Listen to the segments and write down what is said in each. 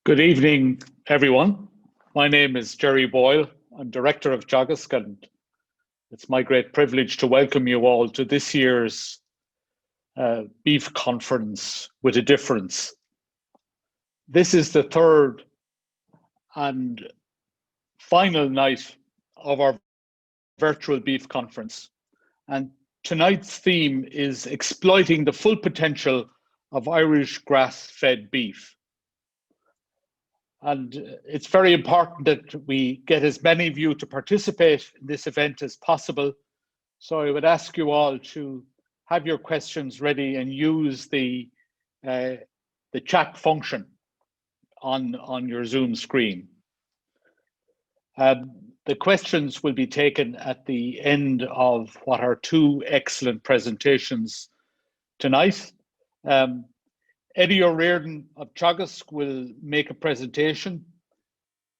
Good evening, everyone. My name is Gerry Boyle. I'm Director of Teagasc, and it's my great privilege to welcome you all to this year's Beef Conference with a Difference. This is the third and final night of our virtual beef conference. And tonight's theme is exploiting the full potential of Irish grass-fed beef. And it's very important that we get as many of you to participate in this event as possible. So I would ask you all to have your questions ready and use the chat function on your Zoom screen. The questions will be taken at the end of what are two excellent presentations tonight. Eddie O'Riordan of Teagasc will make a presentation,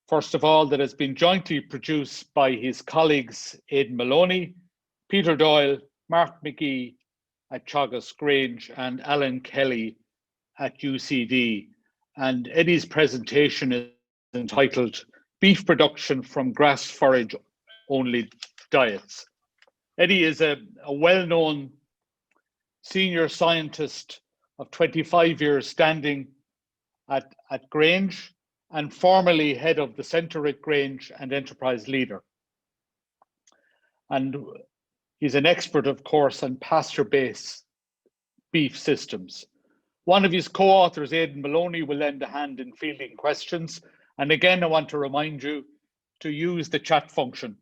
first of all, that has been jointly produced by his colleagues Aidan Moloney, Peter Doyle, Mark McGee at Teagasc Grange, and Alan Kelly at UCD. And Eddie's presentation is entitled Beef Production from Grass Forage Only Diets. Eddie is a well-known senior scientist of 25 years standing at Grange and formerly head of the Centre at Grange and enterprise leader. And he's an expert, of course, on pasture-based beef systems. One of his co-authors, Aidan Moloney, will lend a hand in fielding questions. And again, I want to remind you to use the chat function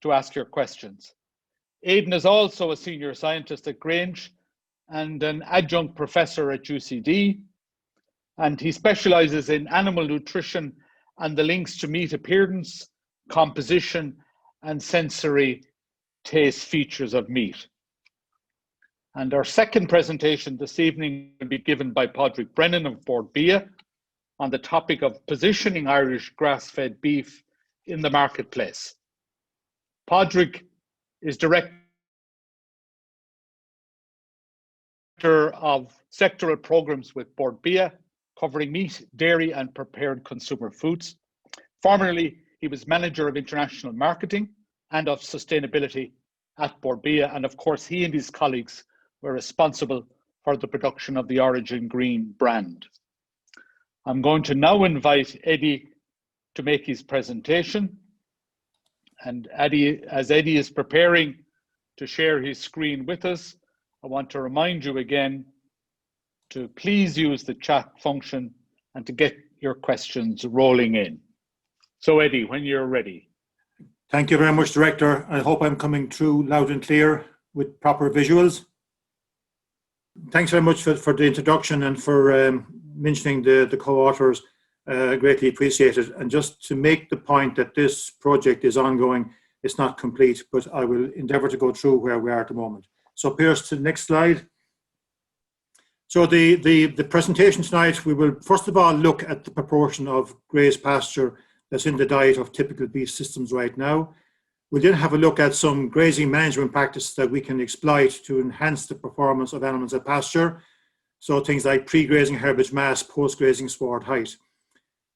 to ask your questions. Aidan is also a senior scientist at Grange and an adjunct professor at UCD, and he specializes in animal nutrition and the links to meat appearance, composition, and sensory taste features of meat. And our second presentation this evening will be given by Padraig Brennan of Bord Bia on the topic of positioning Irish grass-fed beef in the marketplace. Padraig is Director of sectoral programs with Bord Bia, covering meat, dairy, and prepared consumer foods. Formerly, he was Manager of International Marketing and of Sustainability at Bord Bia, and of course, he and his colleagues were responsible for the production of the Origin Green brand. I'm going to now invite Eddie to make his presentation. And as Eddie is preparing to share his screen with us, I want to remind you again to please use the chat function and to get your questions rolling in. So Eddie, when you're ready. Thank you very much, Director. I hope I'm coming through loud and clear with proper visuals. Thanks very much for the introduction and for mentioning the co-authors. Greatly appreciated. And just to make the point that this project is ongoing, it's not complete, but I will endeavour to go through where we are at the moment. So Pierce, to the next slide. So the presentation tonight, we will first of all look at the proportion of grazed pasture that's in the diet of typical beef systems right now. We'll then have a look at some grazing management practices that we can exploit to enhance the performance of animals at pasture. So things like pre-grazing herbage mass, post-grazing sward height.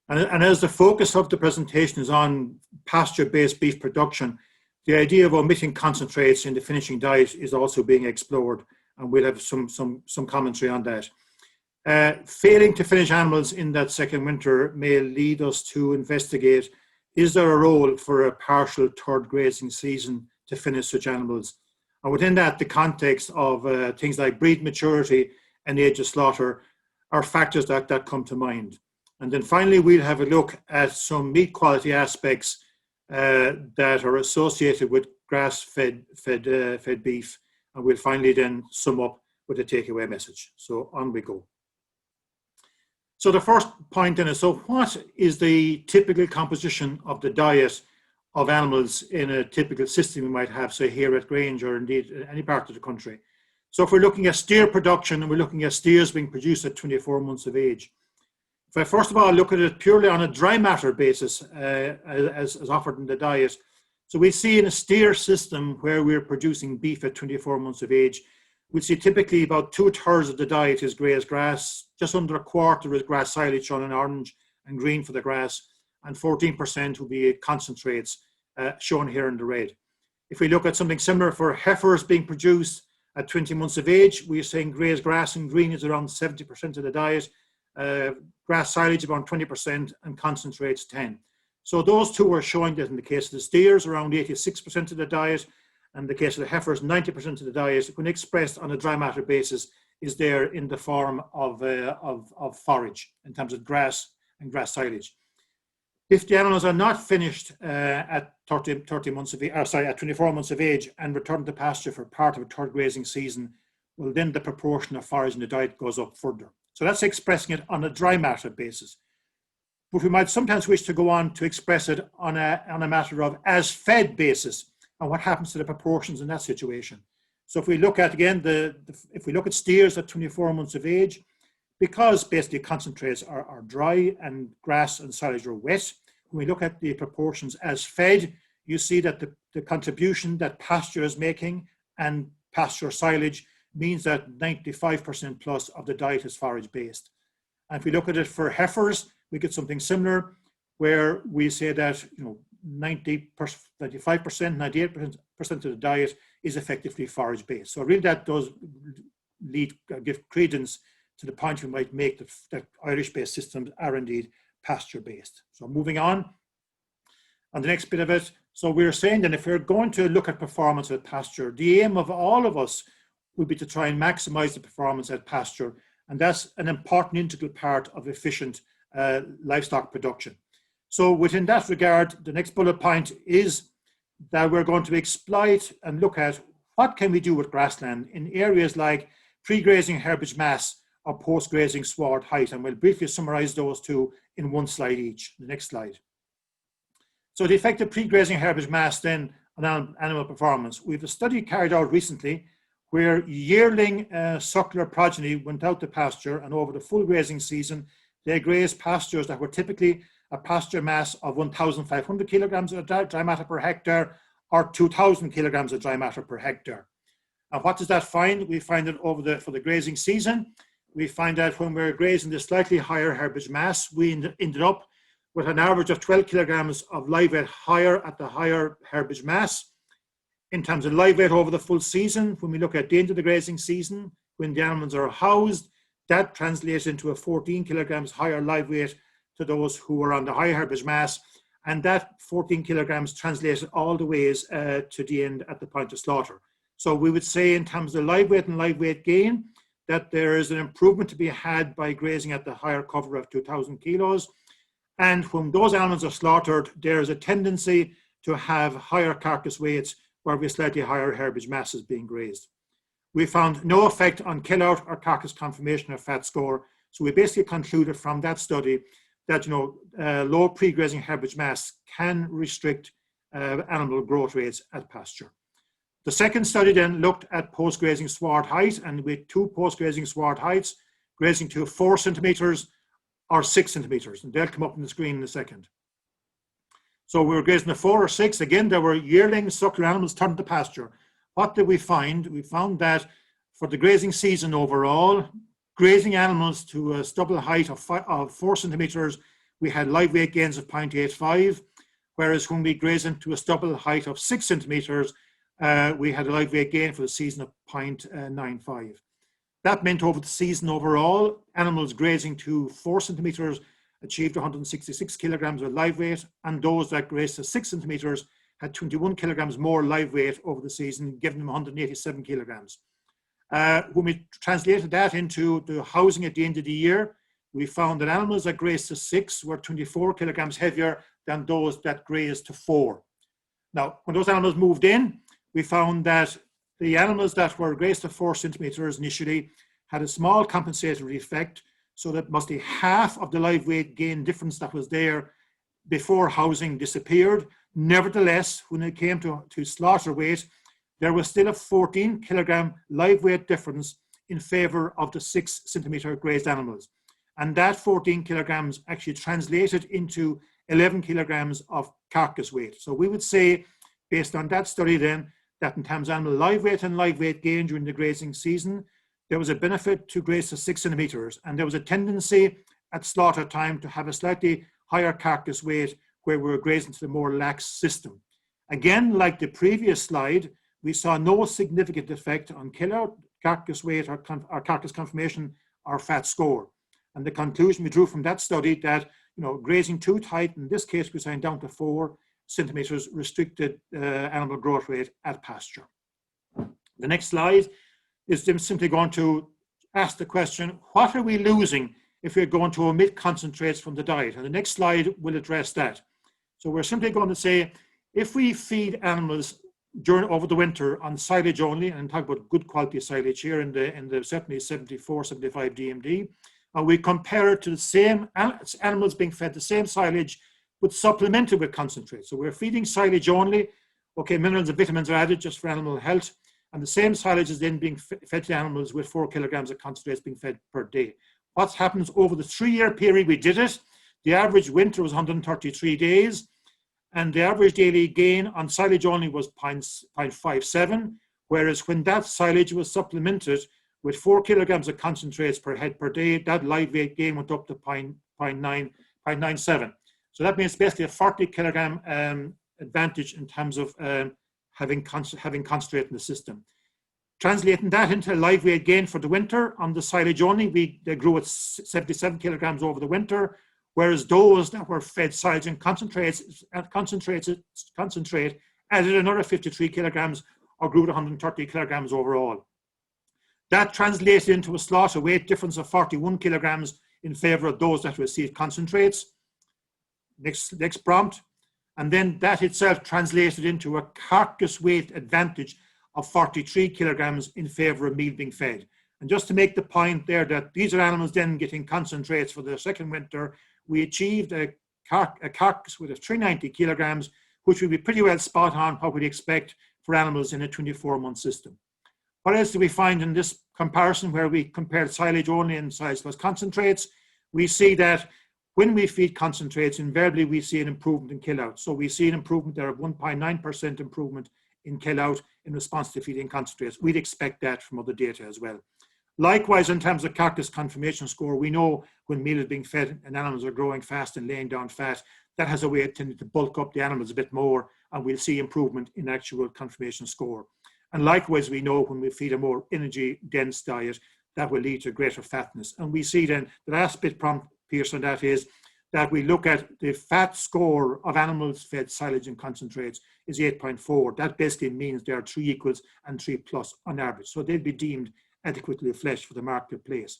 And as the focus of the presentation is on pasture-based beef production, the idea of omitting concentrates in the finishing diet is also being explored, and we'll have some commentary on that. Failing to finish animals in that second winter may lead us to investigate, is there a role for a partial third grazing season to finish such animals? And within that, the context of things like breed maturity and age of slaughter are factors that come to mind. And then finally, we'll have a look at some meat quality aspects that are associated with grass-fed beef, and we'll finally then sum up with a takeaway message. So on we go. So the first point then is, so what is the typical composition of the diet of animals in a typical system we might have, say here at Grange or indeed any part of the country? So if we're looking at steer production and we're looking at steers being produced at 24 months of age, if I first of all look at it purely on a dry matter basis as offered in the diet, so we see in a steer system where we're producing beef at 24 months of age, we see typically about 2/3 of the diet is grazed grass, just under a quarter is grass silage shown in orange, and green for the grass, and 14% will be concentrates, shown here in the red. If we look at something similar for heifers being produced at 20 months of age, we're saying grazed grass in green is around 70% of the diet, grass silage around 20%, and concentrates 10%. So those two are showing that in the case of the steers, around 86% of the diet, and in the case of the heifers, 90% of the diet, when expressed on a dry matter basis, is there in the form of forage in terms of grass and grass silage. If the animals are not finished at 30 months of at 24 months of age and return to pasture for part of a third grazing season, well, then the proportion of forage in the diet goes up further. So that's expressing it on a dry matter basis. But we might sometimes wish to go on to express it on a matter of as fed basis, and what happens to the proportions in that situation. So if we look at, again, if we look at steers at 24 months of age, because basically concentrates are dry and grass and silage are wet, when we look at the proportions as fed, you see that the contribution that pasture is making and pasture silage means that 95% plus of the diet is forage based. And if we look at it for heifers, we get something similar, where we say that 95%, 98% of the diet is effectively forage based. So really that does give credence to the point we might make that Irish-based systems are indeed pasture-based. So moving on the next bit of it. So we're saying that if we're going to look at performance at pasture, the aim of all of us would be to try and maximize the performance at pasture, and that's an important integral part of efficient livestock production. So within that regard, the next bullet point is that we're going to exploit and look at what can we do with grassland in areas like pre-grazing herbage mass or post-grazing sward height, and we'll briefly summarize those two in one slide each. The next slide. So the effect of pre-grazing herbage mass then on animal performance. We have a study carried out recently where yearling suckler progeny went out to pasture, and over the full grazing season, they grazed pastures that were typically a pasture mass of 1,500 kilograms of dry matter per hectare or 2,000 kilograms of dry matter per hectare. And what does that find? We find that for the grazing season, we find that when we're grazing the slightly higher herbage mass, we ended up with an average of 12 kilograms of live weight higher at the higher herbage mass. In terms of live weight over the full season, when we look at the end of the grazing season, when the animals are housed, that translates into a 14 kilograms higher live weight to those who are on the higher herbage mass, and that 14 kilograms translated all the ways to the end at the point of slaughter. So we would say in terms of live weight and live weight gain, that there is an improvement to be had by grazing at the higher cover of 2,000 kilos. And when those animals are slaughtered, there is a tendency to have higher carcass weights where we have slightly higher herbage masses being grazed. We found no effect on kill out or carcass conformation or fat score. So we basically concluded from that study that low pre-grazing herbage mass can restrict animal growth rates at pasture. The second study then looked at post-grazing sward height, and with two post-grazing sward heights, grazing to 4 centimeters or 6 centimeters, and they'll come up on the screen in a second. So we were grazing to 4 or 6. Again, there were yearling suckler animals turned to pasture. What did we find? We found that for the grazing season overall, grazing animals to a stubble height of 4 centimeters, we had live weight gains of 0.85, whereas when we grazed to a stubble height of 6 centimeters, we had a live weight gain for the season of 0.95. That meant over the season overall, animals grazing to 4 centimeters achieved 166 kilograms of live weight, and those that grazed to 6 centimeters had 21 kilograms more live weight over the season, giving them 187 kilograms. When we translated that into the housing at the end of the year, we found that animals that grazed to 6 were 24 kilograms heavier than those that grazed to 4. Now, when those animals moved in, we found that the animals that were grazed to 4 centimeters initially had a small compensatory effect, so that mostly half of the live weight gain difference that was there before housing disappeared. Nevertheless, when it came to slaughter weight, there was still a 14 kilogram live weight difference in favor of the 6 centimeter grazed animals. And that 14 kilograms actually translated into 11 kilograms of carcass weight. So we would say, based on that study then, that in terms of animal live weight and live weight gain during the grazing season, there was a benefit to graze to 6 centimeters, and there was a tendency at slaughter time to have a slightly higher carcass weight where we were grazing to the more lax system. Again, like the previous slide, we saw no significant effect on kill-out, carcass weight, or carcass conformation, or fat score. And the conclusion we drew from that study that grazing too tight, in this case we signed down to 4 centimeters, restricted animal growth rate at pasture. The next slide is simply going to ask the question, what are we losing if we're going to omit concentrates from the diet? And the next slide will address that. So we're simply going to say, if we feed animals over the winter on silage only, and talk about good quality silage here in the certainly 74, 75 DMD, and we compare it to the same animals being fed the same silage, but supplemented with concentrates. So we're feeding silage only. Okay, minerals and vitamins are added just for animal health, and the same silage is then being fed to animals with 4 kilograms of concentrates being fed per day. What happens over the 3-year period we did it? The average winter was 133 days. And the average daily gain on silage only was 0.57, whereas when that silage was supplemented with 4 kilograms of concentrates per head per day, that live weight gain went up to 0.97. So that means basically a 40 kilogram advantage in terms of having concentrate in the system. Translating that into a live weight gain for the winter on the silage only, they grew at 77 kilograms over the winter, whereas those that were fed silage and concentrate added another 53 kilograms or grew to 130 kilograms overall. That translated into a slaughter weight difference of 41 kilograms in favor of those that received concentrates. Next prompt. And then that itself translated into a carcass weight advantage of 43 kilograms in favor of meal being fed. And just to make the point there that these are animals then getting concentrates for the second winter, we achieved a carcass weight of 390 kilograms, which would be pretty well spot on what we'd expect for animals in a 24-month system. What else do we find in this comparison where we compared silage only and silage plus concentrates? We see that when we feed concentrates, invariably we see an improvement in kill-out. So we see an improvement there of 1.9% improvement in kill-out in response to feeding concentrates. We'd expect that from other data as well. Likewise, in terms of carcass conformation score, we know when meal is being fed and animals are growing fast and laying down fat, that has a way of tending to bulk up the animals a bit more, and we'll see improvement in actual conformation score. And likewise, we know when we feed a more energy-dense diet, that will lead to greater fatness. And we see then, the last bit prompt, Pearson, that is that we look at the fat score of animals fed silage and concentrates is 8.4. That basically means there are 3 equals and 3 plus on average. So they'd be deemed adequately fleshed for the marketplace.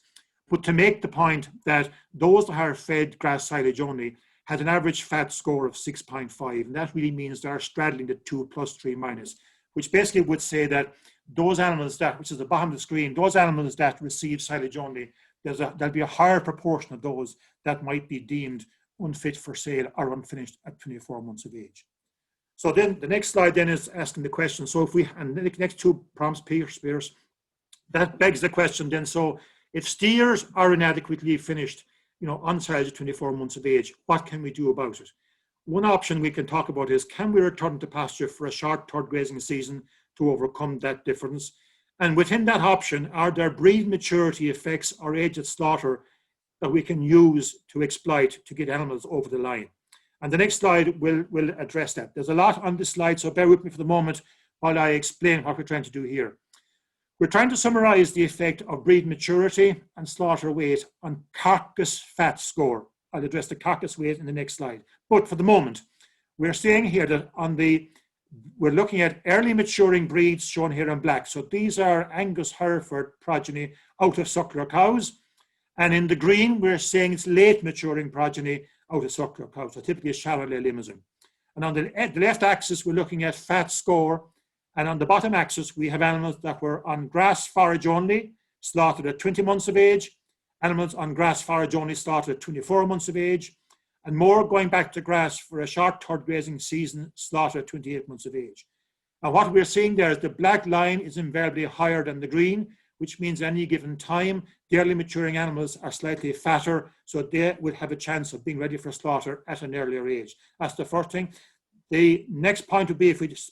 But to make the point that those that are fed grass silage only had an average fat score of 6.5, and that really means they're straddling the 2 plus 3 minus, which basically would say that those animals that, which is the bottom of the screen, those animals that receive silage only, there'll be a higher proportion of those that might be deemed unfit for sale or unfinished at 24 months of age. So then the next slide then is asking the question, so if we, and the next 2 prompts, Pierce, that begs the question then, so if steers are inadequately finished, on silage at 24 months of age, what can we do about it? One option we can talk about is, can we return to pasture for a short third grazing season to overcome that difference? And within that option, are there breed maturity effects or age at slaughter that we can use to exploit to get animals over the line? And the next slide will address that. There's a lot on this slide, so bear with me for the moment while I explain what we're trying to do here. We're trying to summarize the effect of breed maturity and slaughter weight on carcass fat score. I'll address the carcass weight in the next slide. But for the moment, we're saying here that we're looking at early maturing breeds shown here in black. So these are Angus Hereford progeny out of suckler cows. And in the green, we're saying it's late maturing progeny out of suckler cows, so typically a Charolais Limousin. And on the left axis, we're looking at fat score. And on the bottom axis, we have animals that were on grass forage only, slaughtered at 20 months of age, animals on grass forage only slaughtered at 24 months of age, and more going back to grass for a short third grazing season, slaughtered at 28 months of age. Now what we're seeing there is the black line is invariably higher than the green, which means at any given time, the early maturing animals are slightly fatter, so they will have a chance of being ready for slaughter at an earlier age. That's the first thing. The next point would be, if we just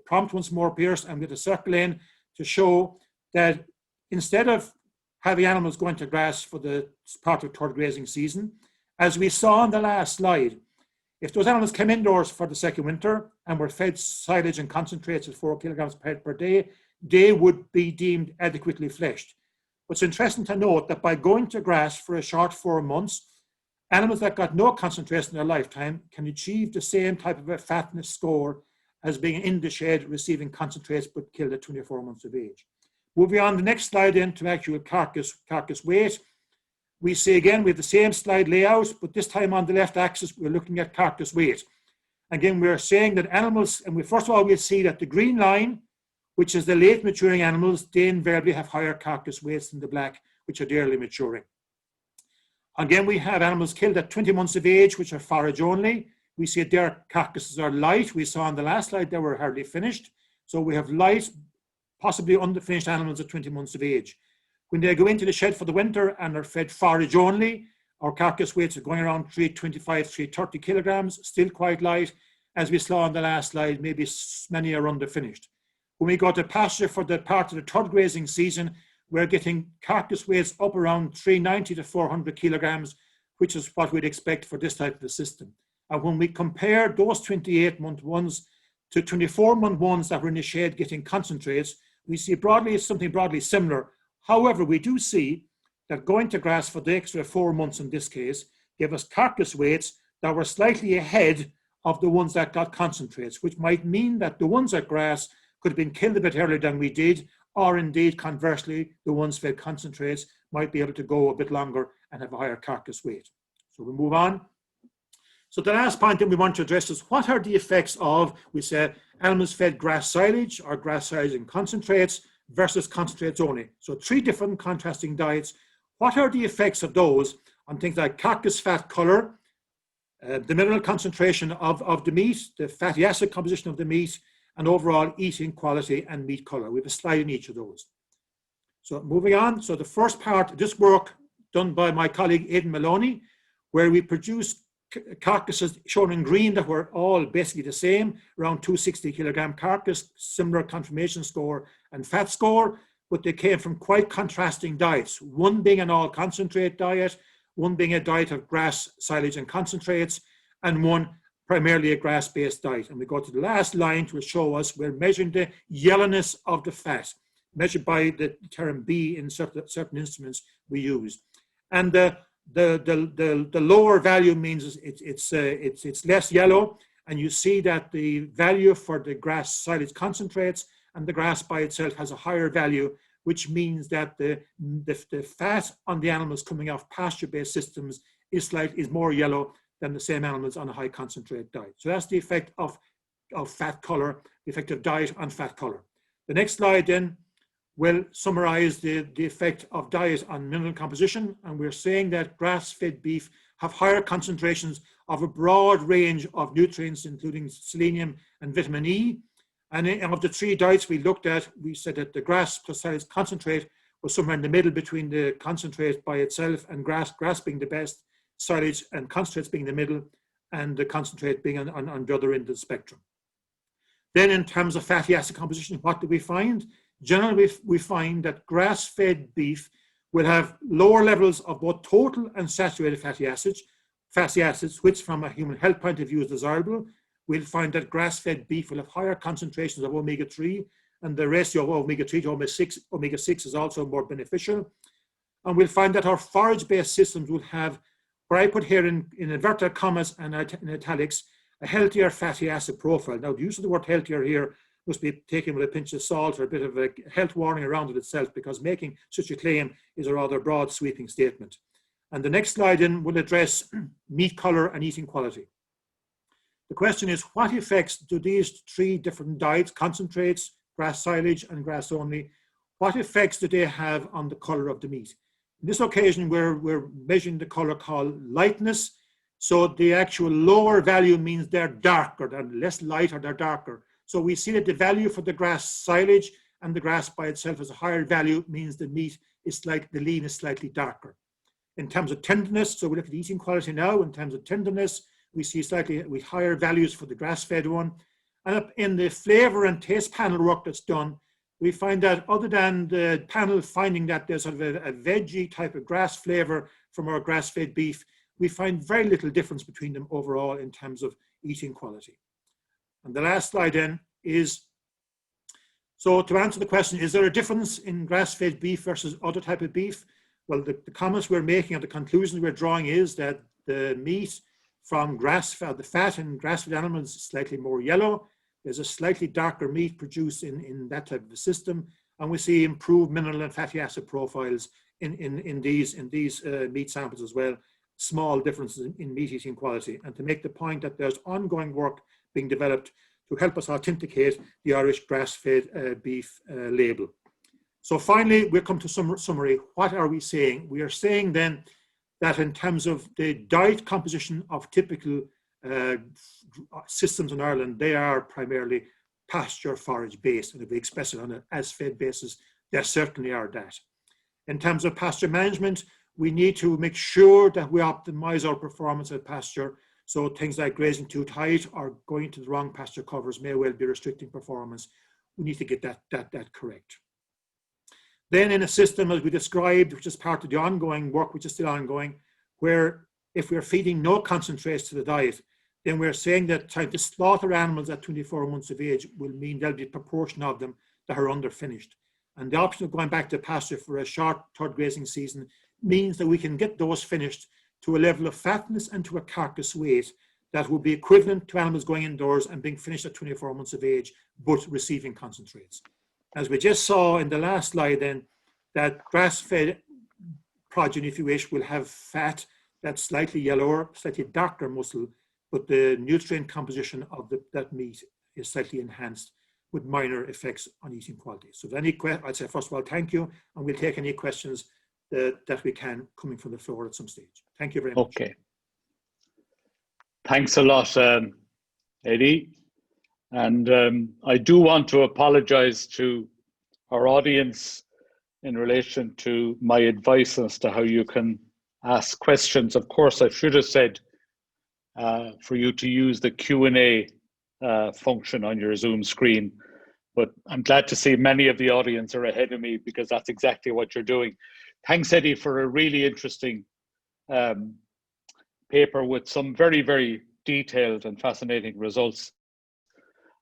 prompt once more, Pierce, I'm going to circle in to show that instead of having animals going to grass for the part of third grazing season. As we saw on the last slide, if those animals came indoors for the second winter and were fed silage and concentrates at 4 kilograms per head per day, they would be deemed adequately fleshed. But it's interesting to note that by going to grass for a short 4 months, animals that got no concentrates in their lifetime can achieve the same type of a fatness score as being in the shed receiving concentrates but killed at 24 months of age. Moving on the next slide into actual carcass weight, we see again we have the same slide layout, but this time on the left axis we're looking at carcass weight. Again, we're saying that animals, and first of all we'll see that the green line, which is the late maturing animals, they invariably have higher carcass weights than the black, which are the early maturing. Again, we have animals killed at 20 months of age, which are forage only. We see that their carcasses are light. We saw on the last slide they were hardly finished. So we have light, possibly underfinished animals at 20 months of age. When they go into the shed for the winter and are fed forage only, our carcass weights are going around 325, 330 kilograms, still quite light. As we saw on the last slide, maybe many are underfinished. When we go to pasture for the part of the third grazing season, we're getting carcass weights up around 390 to 400 kilograms, which is what we'd expect for this type of a system. And when we compare those 28-month ones to 24-month ones that were in the shed getting concentrates, we see something broadly similar. However, we do see that going to grass for the extra 4 months in this case gave us carcass weights that were slightly ahead of the ones that got concentrates, which might mean that the ones at grass could have been killed a bit earlier than we did, or indeed, conversely, the ones fed concentrates might be able to go a bit longer and have a higher carcass weight. So we move on. So the last point that we want to address is what are the effects of, we said, animals fed grass silage or grass silage and concentrates versus concentrates only. So 3 different contrasting diets. What are the effects of those on things like carcass fat color, the mineral concentration of the meat, the fatty acid composition of the meat, and overall eating quality and meat color? We have a slide in each of those. So moving on. So the first part, this work done by my colleague Aidan Moloney, where we produced carcasses shown in green that were all basically the same, around 260 kilogram carcass, similar conformation score and fat score, but they came from quite contrasting diets, one being an all concentrate diet, one being a diet of grass, silage and concentrates, and one primarily a grass-based diet. And we go to the last line to show us we're measuring the yellowness of the fat, measured by the term B in certain instruments we use. And the lower value means it's less yellow, and you see that the value for the grass silage concentrates and the grass by itself has a higher value, which means that the fat on the animals coming off pasture-based systems is more yellow than the same animals on a high concentrate diet. So that's the effect of fat color, the effect of diet on fat color. The next slide then will summarize the effect of diet on mineral composition. And we're saying that grass-fed beef have higher concentrations of a broad range of nutrients, including selenium and vitamin E. And of the 3 diets we looked at, we said that the grass plus silage concentrate was somewhere in the middle between the concentrate by itself and grass being the best, silage and concentrates being the middle, and the concentrate being on the other end of the spectrum. Then in terms of fatty acid composition, what do we find? Generally, we find that grass-fed beef will have lower levels of both total and saturated fatty acids, which from a human health point of view is desirable. We'll find that grass-fed beef will have higher concentrations of omega-3, and the ratio of omega-3 to omega-6 is also more beneficial. And we'll find that our forage-based systems will have, what I put here in inverted commas and in italics, a healthier fatty acid profile. Now, the use of the word healthier here must be taken with a pinch of salt or a bit of a health warning around it itself, because making such a claim is a rather broad sweeping statement. And the next slide then will address meat color and eating quality. The question is, what effects do these 3 different diets, concentrates, grass silage and grass only, what effects do they have on the color of the meat? In this occasion, we're measuring the color called lightness. So the actual lower value means they're darker, they're less light or they're darker. So we see that the value for the grass silage and the grass by itself has a higher value, means the meat is the lean is slightly darker. In terms of tenderness, so we look at eating quality now, in terms of tenderness, we see slightly with higher values for the grass-fed one. And in the flavor and taste panel work that's done, we find that other than the panel finding that there's sort of a veggie type of grass flavor from our grass-fed beef, we find very little difference between them overall in terms of eating quality. And the last slide then is, so to answer the question, is there a difference in grass-fed beef versus other type of beef? Well, the comments we're making and the conclusions we're drawing is that the meat from grass-fed, the fat in grass-fed animals is slightly more yellow. There's a slightly darker meat produced in that type of a system. And we see improved mineral and fatty acid profiles in these meat samples as well. Small differences in meat eating quality. And to make the point that there's ongoing work being developed to help us authenticate the Irish grass-fed beef label. So finally, we come to summary. What are we saying? We are saying then that in terms of the diet composition of typical systems in Ireland, they are primarily pasture forage based, and if we express it on an as-fed basis, they certainly are that. In terms of pasture management, we need to make sure that we optimize our performance at pasture. So things like grazing too tight or going to the wrong pasture covers may well be restricting performance. We need to get that correct. Then in a system, as we described, which is part of the ongoing work, which is still ongoing, where if we're feeding no concentrates to the diet, then we're saying that trying to slaughter animals at 24 months of age will mean there'll be a proportion of them that are under-finished. And the option of going back to pasture for a short third grazing season means that we can get those finished to a level of fatness and to a carcass weight that will be equivalent to animals going indoors and being finished at 24 months of age, but receiving concentrates. As we just saw in the last slide then, that grass-fed progeny, if you wish, will have fat that's slightly yellower, slightly darker muscle, but the nutrient composition of that meat is slightly enhanced with minor effects on eating quality. So if any questions, I'd say first of all, thank you, and we'll take any questions that we can coming from the floor at some stage. Thank you very much. Okay. Thanks a lot, Eddie. And I do want to apologize to our audience in relation to my advice as to how you can ask questions. Of course, I should have said for you to use the Q&A function on your Zoom screen, but I'm glad to see many of the audience are ahead of me because that's exactly what you're doing. Thanks, Eddie, for a really interesting paper with some very, very detailed and fascinating results.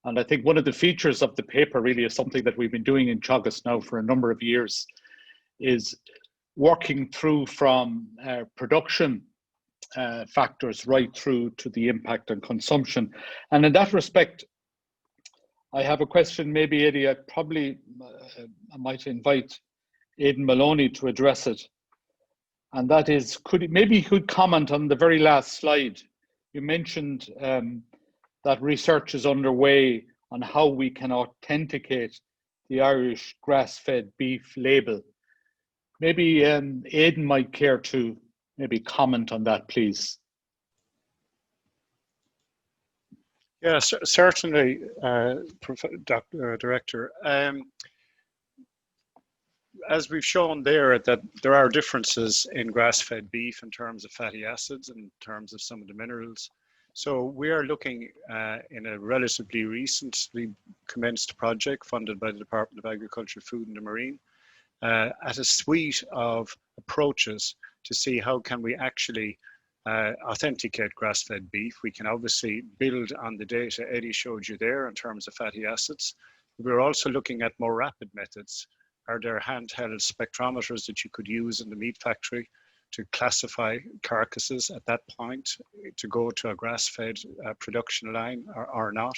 And I think one of the features of the paper really is something that we've been doing in Teagasc now for a number of years, is working through from production factors right through to the impact on consumption. And in that respect, I have a question, maybe Eddie, I might invite Aidan Moloney to address it. And that is, maybe you could comment on the very last slide. You mentioned that research is underway on how we can authenticate the Irish grass-fed beef label. Maybe Aidan might care to maybe comment on that, please. Yeah, certainly, Director. As we've shown there, that there are differences in grass-fed beef in terms of fatty acids, in terms of some of the minerals. So we are looking in a relatively recently commenced project funded by the Department of Agriculture, Food and the Marine at a suite of approaches to see how can we actually authenticate grass-fed beef. We can obviously build on the data Eddie showed you there in terms of fatty acids. We're also looking at more rapid methods. Are there handheld spectrometers that you could use in the meat factory to classify carcasses at that point to go to a grass-fed production line or not?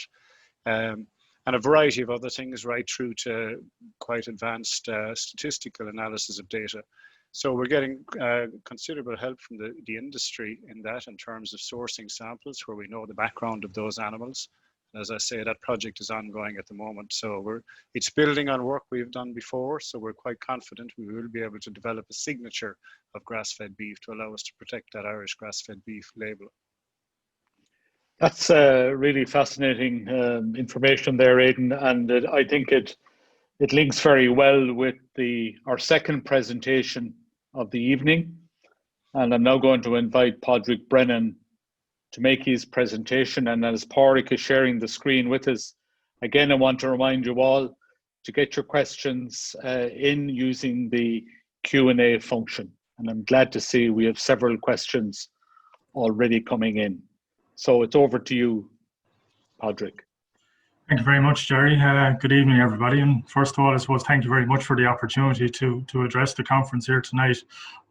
And a variety of other things right through to quite advanced statistical analysis of data. So we're getting considerable help from the industry in that in terms of sourcing samples where we know the background of those animals. As I say, that project is ongoing at the moment. So it's building on work we've done before. So we're quite confident we will be able to develop a signature of grass-fed beef to allow us to protect that Irish grass-fed beef label. That's really fascinating information there, Aidan. And I think it links very well with our second presentation of the evening. And I'm now going to invite Padraig Brennan to make his presentation. And as Padraig is sharing the screen with us, again, I want to remind you all to get your questions in using the Q&A function. And I'm glad to see we have several questions already coming in. So it's over to you, Padraig. Thank you very much, Gerry. Good evening, everybody. And first of all, I suppose thank you very much for the opportunity to address the conference here tonight,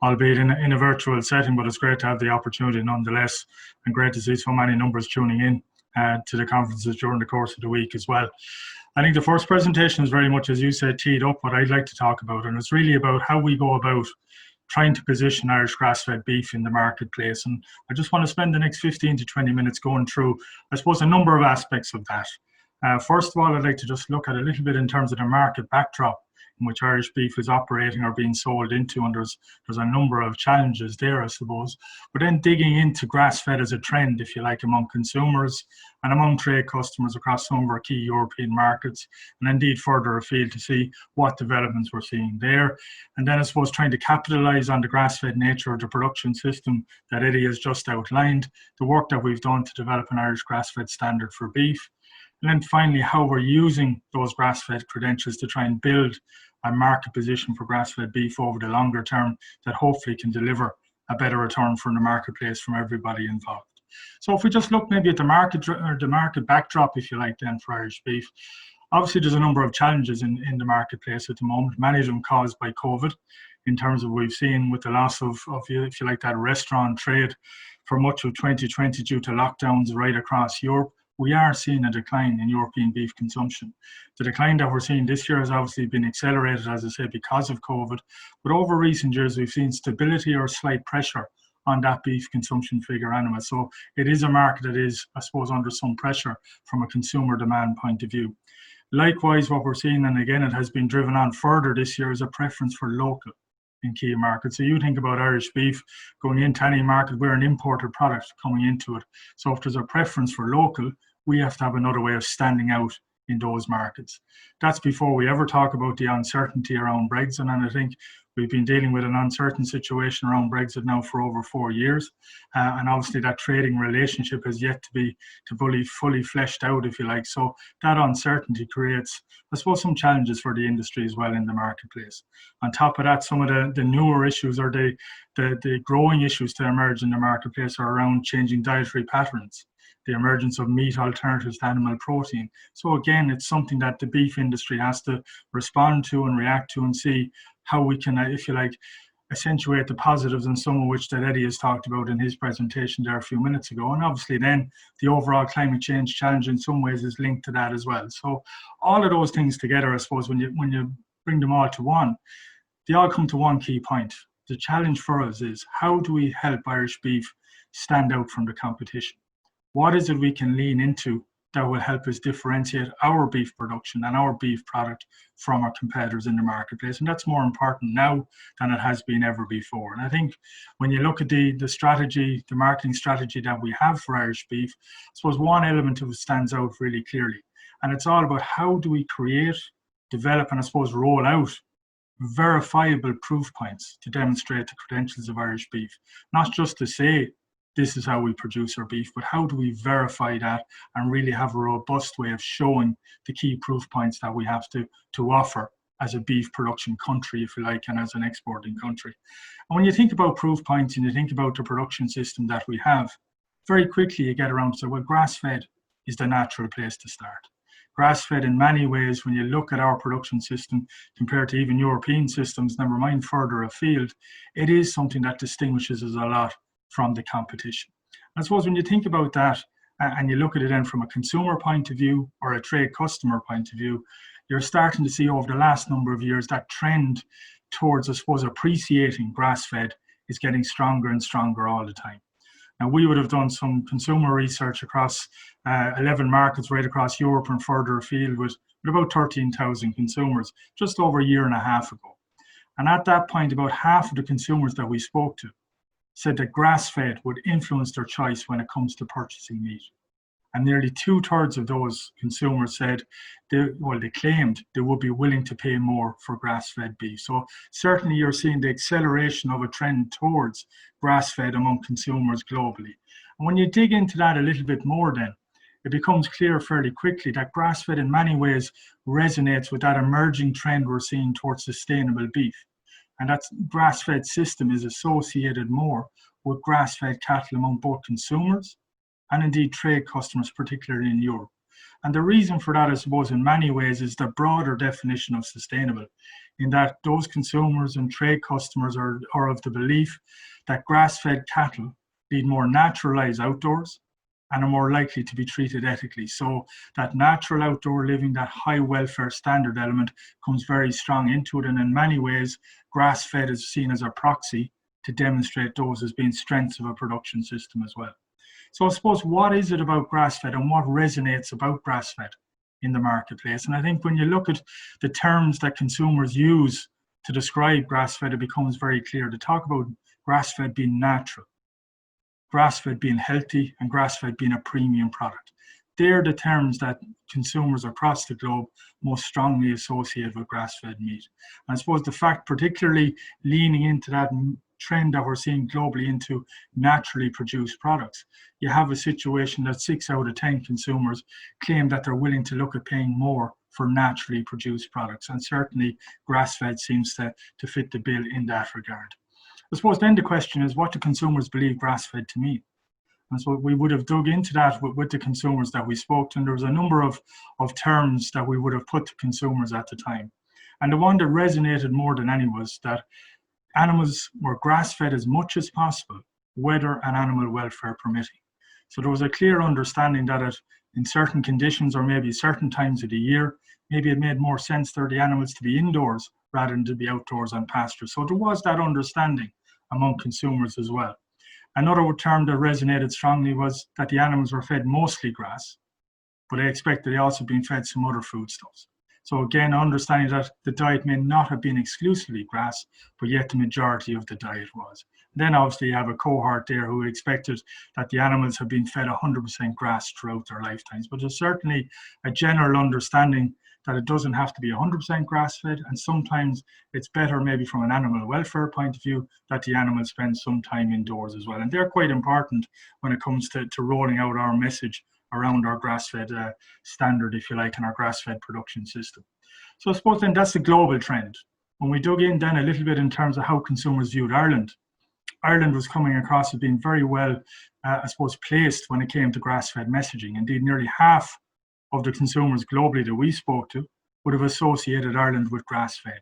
albeit in a virtual setting, but it's great to have the opportunity nonetheless, and great to see so many numbers tuning in to the conferences during the course of the week as well. I think the first presentation is very much, as you said, teed up what I'd like to talk about, and it's really about how we go about trying to position Irish grass-fed beef in the marketplace. And I just want to spend the next 15 to 20 minutes going through, I suppose, a number of aspects of that. First of all, I'd like to just look at a little bit in terms of the market backdrop in which Irish beef is operating or being sold into, and there's a number of challenges there, I suppose. But then digging into grass-fed as a trend, if you like, among consumers and among trade customers across some of our key European markets, and indeed further afield to see what developments we're seeing there. And then I suppose trying to capitalise on the grass-fed nature of the production system that Eddie has just outlined, the work that we've done to develop an Irish grass-fed standard for beef. And then finally, how we're using those grass-fed credentials to try and build a market position for grass-fed beef over the longer term that hopefully can deliver a better return from the marketplace from everybody involved. So if we just look maybe at the market or the market backdrop, if you like, then for Irish beef, obviously there's a number of challenges in the marketplace at the moment, many of them caused by COVID, in terms of we've seen with the loss of if you like, that restaurant trade for much of 2020 due to lockdowns right across Europe. We are seeing a decline in European beef consumption. The decline that we're seeing this year has obviously been accelerated, as I said, because of COVID. But over recent years, we've seen stability or slight pressure on that beef consumption figure anyway. So it is a market that is, I suppose, under some pressure from a consumer demand point of view. Likewise, what we're seeing, and again, it has been driven on further this year, is a preference for local in key markets. So you think about Irish beef going into any market, we're an imported product coming into it. So if there's a preference for local, we have to have another way of standing out in those markets. That's before we ever talk about the uncertainty around Brexit, and I think we've been dealing with an uncertain situation around Brexit now for over 4 years, and obviously that trading relationship has yet to be fully fleshed out, if you like. So that uncertainty creates, I suppose, some challenges for the industry as well in the marketplace. On top of that, some of the newer issues or the growing issues to emerge in the marketplace are around changing dietary patterns, the emergence of meat alternatives to animal protein. So again, it's something that the beef industry has to respond to and react to and see how we can, if you like, accentuate the positives, and some of which that Eddie has talked about in his presentation there a few minutes ago. And obviously then the overall climate change challenge in some ways is linked to that as well. So all of those things together, I suppose, when you bring them all to one, they all come to one key point. The challenge for us is, how do we help Irish beef stand out from the competition? What is it we can lean into that will help us differentiate our beef production and our beef product from our competitors in the marketplace? And that's more important now than it has been ever before. And I think when you look at the strategy, the marketing strategy that we have for Irish beef, I suppose one element of it stands out really clearly. And it's all about how do we create, develop, and I suppose roll out verifiable proof points to demonstrate the credentials of Irish beef. Not just to say, this is how we produce our beef, but how do we verify that and really have a robust way of showing the key proof points that we have to offer as a beef production country, if you like, and as an exporting country. And when you think about proof points and you think about the production system that we have, very quickly you get around to say, well, grass-fed is the natural place to start. Grass-fed in many ways, when you look at our production system compared to even European systems, never mind further afield, it is something that distinguishes us a lot from the competition. I suppose when you think about that and you look at it then from a consumer point of view or a trade customer point of view, you're starting to see over the last number of years that trend towards, I suppose, appreciating grass-fed is getting stronger and stronger all the time. Now, we would have done some consumer research across 11 markets right across Europe and further afield with about 13,000 consumers just over a year and a half ago. And at that point, about half of the consumers that we spoke to said that grass-fed would influence their choice when it comes to purchasing meat. And nearly 2/3 of those consumers said, they claimed they would be willing to pay more for grass-fed beef. So certainly you're seeing the acceleration of a trend towards grass-fed among consumers globally. And when you dig into that a little bit more then, it becomes clear fairly quickly that grass-fed in many ways resonates with that emerging trend we're seeing towards sustainable beef. And that grass-fed system is associated more with grass-fed cattle among both consumers and indeed trade customers, particularly in Europe. And the reason for that, I suppose, in many ways is the broader definition of sustainable, in that those consumers and trade customers are of the belief that grass-fed cattle lead more naturalized outdoors and are more likely to be treated ethically. So that natural outdoor living, that high welfare standard element comes very strong into it. And in many ways, grass-fed is seen as a proxy to demonstrate those as being strengths of a production system as well. So I suppose, what is it about grass-fed and what resonates about grass-fed in the marketplace? And I think when you look at the terms that consumers use to describe grass-fed, it becomes very clear to talk about grass-fed being natural, grass-fed being healthy, and grass-fed being a premium product. They're the terms that consumers across the globe most strongly associate with grass-fed meat. And I suppose the fact, particularly leaning into that trend that we're seeing globally into naturally produced products, you have a situation that 6 out of 10 consumers claim that they're willing to look at paying more for naturally produced products. And certainly grass-fed seems to fit the bill in that regard. I suppose then the question is, what do consumers believe grass-fed to mean? And so we would have dug into that with the consumers that we spoke to, and there was a number of terms that we would have put to consumers at the time. And the one that resonated more than any was that animals were grass-fed as much as possible, weather and animal welfare permitting. So there was a clear understanding that in certain conditions or maybe certain times of the year, maybe it made more sense for the animals to be indoors rather than to be outdoors on pasture. So there was that understanding among consumers as well. Another term that resonated strongly was that the animals were fed mostly grass, but they expected they also been fed some other foodstuffs. So again, understanding that the diet may not have been exclusively grass, but yet the majority of the diet was. Then obviously you have a cohort there who expected that the animals have been fed 100% grass throughout their lifetimes. But there's certainly a general understanding that it doesn't have to be 100% grass-fed, and sometimes it's better, maybe from an animal welfare point of view, that the animals spend some time indoors as well. And they're quite important when it comes to rolling out our message around our grass-fed standard, if you like, and our grass-fed production system. So I suppose then that's the global trend. When we dug in then a little bit in terms of how consumers viewed Ireland, Ireland was coming across as being very well, I suppose, placed when it came to grass-fed messaging. Indeed, nearly half of the consumers globally that we spoke to would have associated Ireland with grass-fed.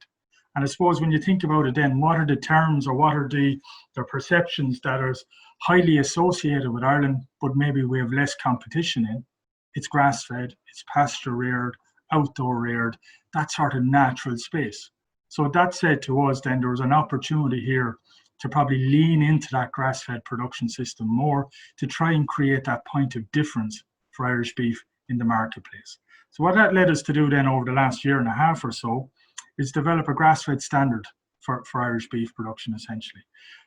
And I suppose when you think about it then, what are the terms or what are the perceptions that are highly associated with Ireland, but maybe we have less competition in? It's grass-fed, it's pasture-reared, outdoor-reared, that sort of natural space. So that said to us then, there was an opportunity here to probably lean into that grass-fed production system more to try and create that point of difference for Irish beef in the marketplace. So what that led us to do then over the last year and a half or so is develop a grass-fed standard for Irish beef production, essentially.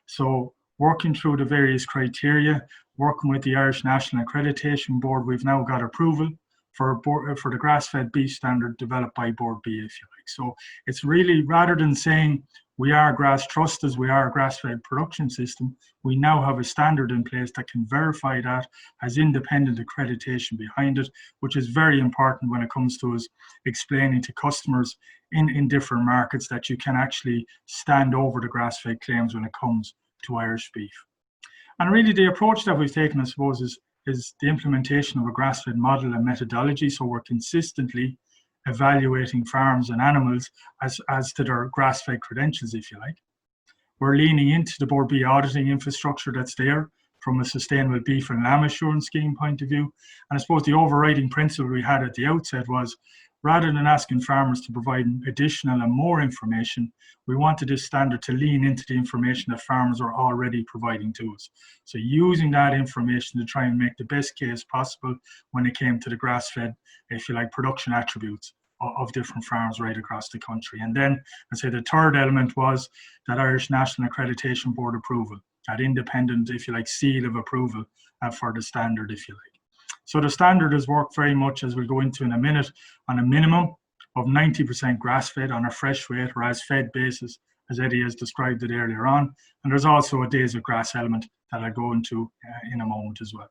So working through the various criteria, working with the Irish National Accreditation Board, we've now got approval for the grass-fed beef standard developed by Bord Bia, if you like. So it's really, rather than saying we are Grass Trust as we are a grass-fed production system, we now have a standard in place that can verify that, has independent accreditation behind it, which is very important when it comes to us explaining to customers in different markets that you can actually stand over the grass-fed claims when it comes to Irish beef. And really the approach that we've taken, I suppose, is the implementation of a grass-fed model and methodology. So we're consistently evaluating farms and animals as to their grass-fed credentials, if you like. We're leaning into the Bord Bia auditing infrastructure that's there from a sustainable beef and lamb assurance scheme point of view. And I suppose the overriding principle we had at the outset was, rather than asking farmers to provide additional and more information, we wanted this standard to lean into the information that farmers are already providing to us. So using that information to try and make the best case possible when it came to the grass-fed, if you like, production attributes of different farms right across the country. And then I'd say the third element was that Irish National Accreditation Board approval, that independent, if you like, seal of approval for the standard, if you like. So the standard has worked very much, as we'll go into in a minute, on a minimum of 90% grass-fed on a fresh weight or as fed basis, as Eddie has described it earlier on. And there's also a days of grass element that I'll go into in a moment as well.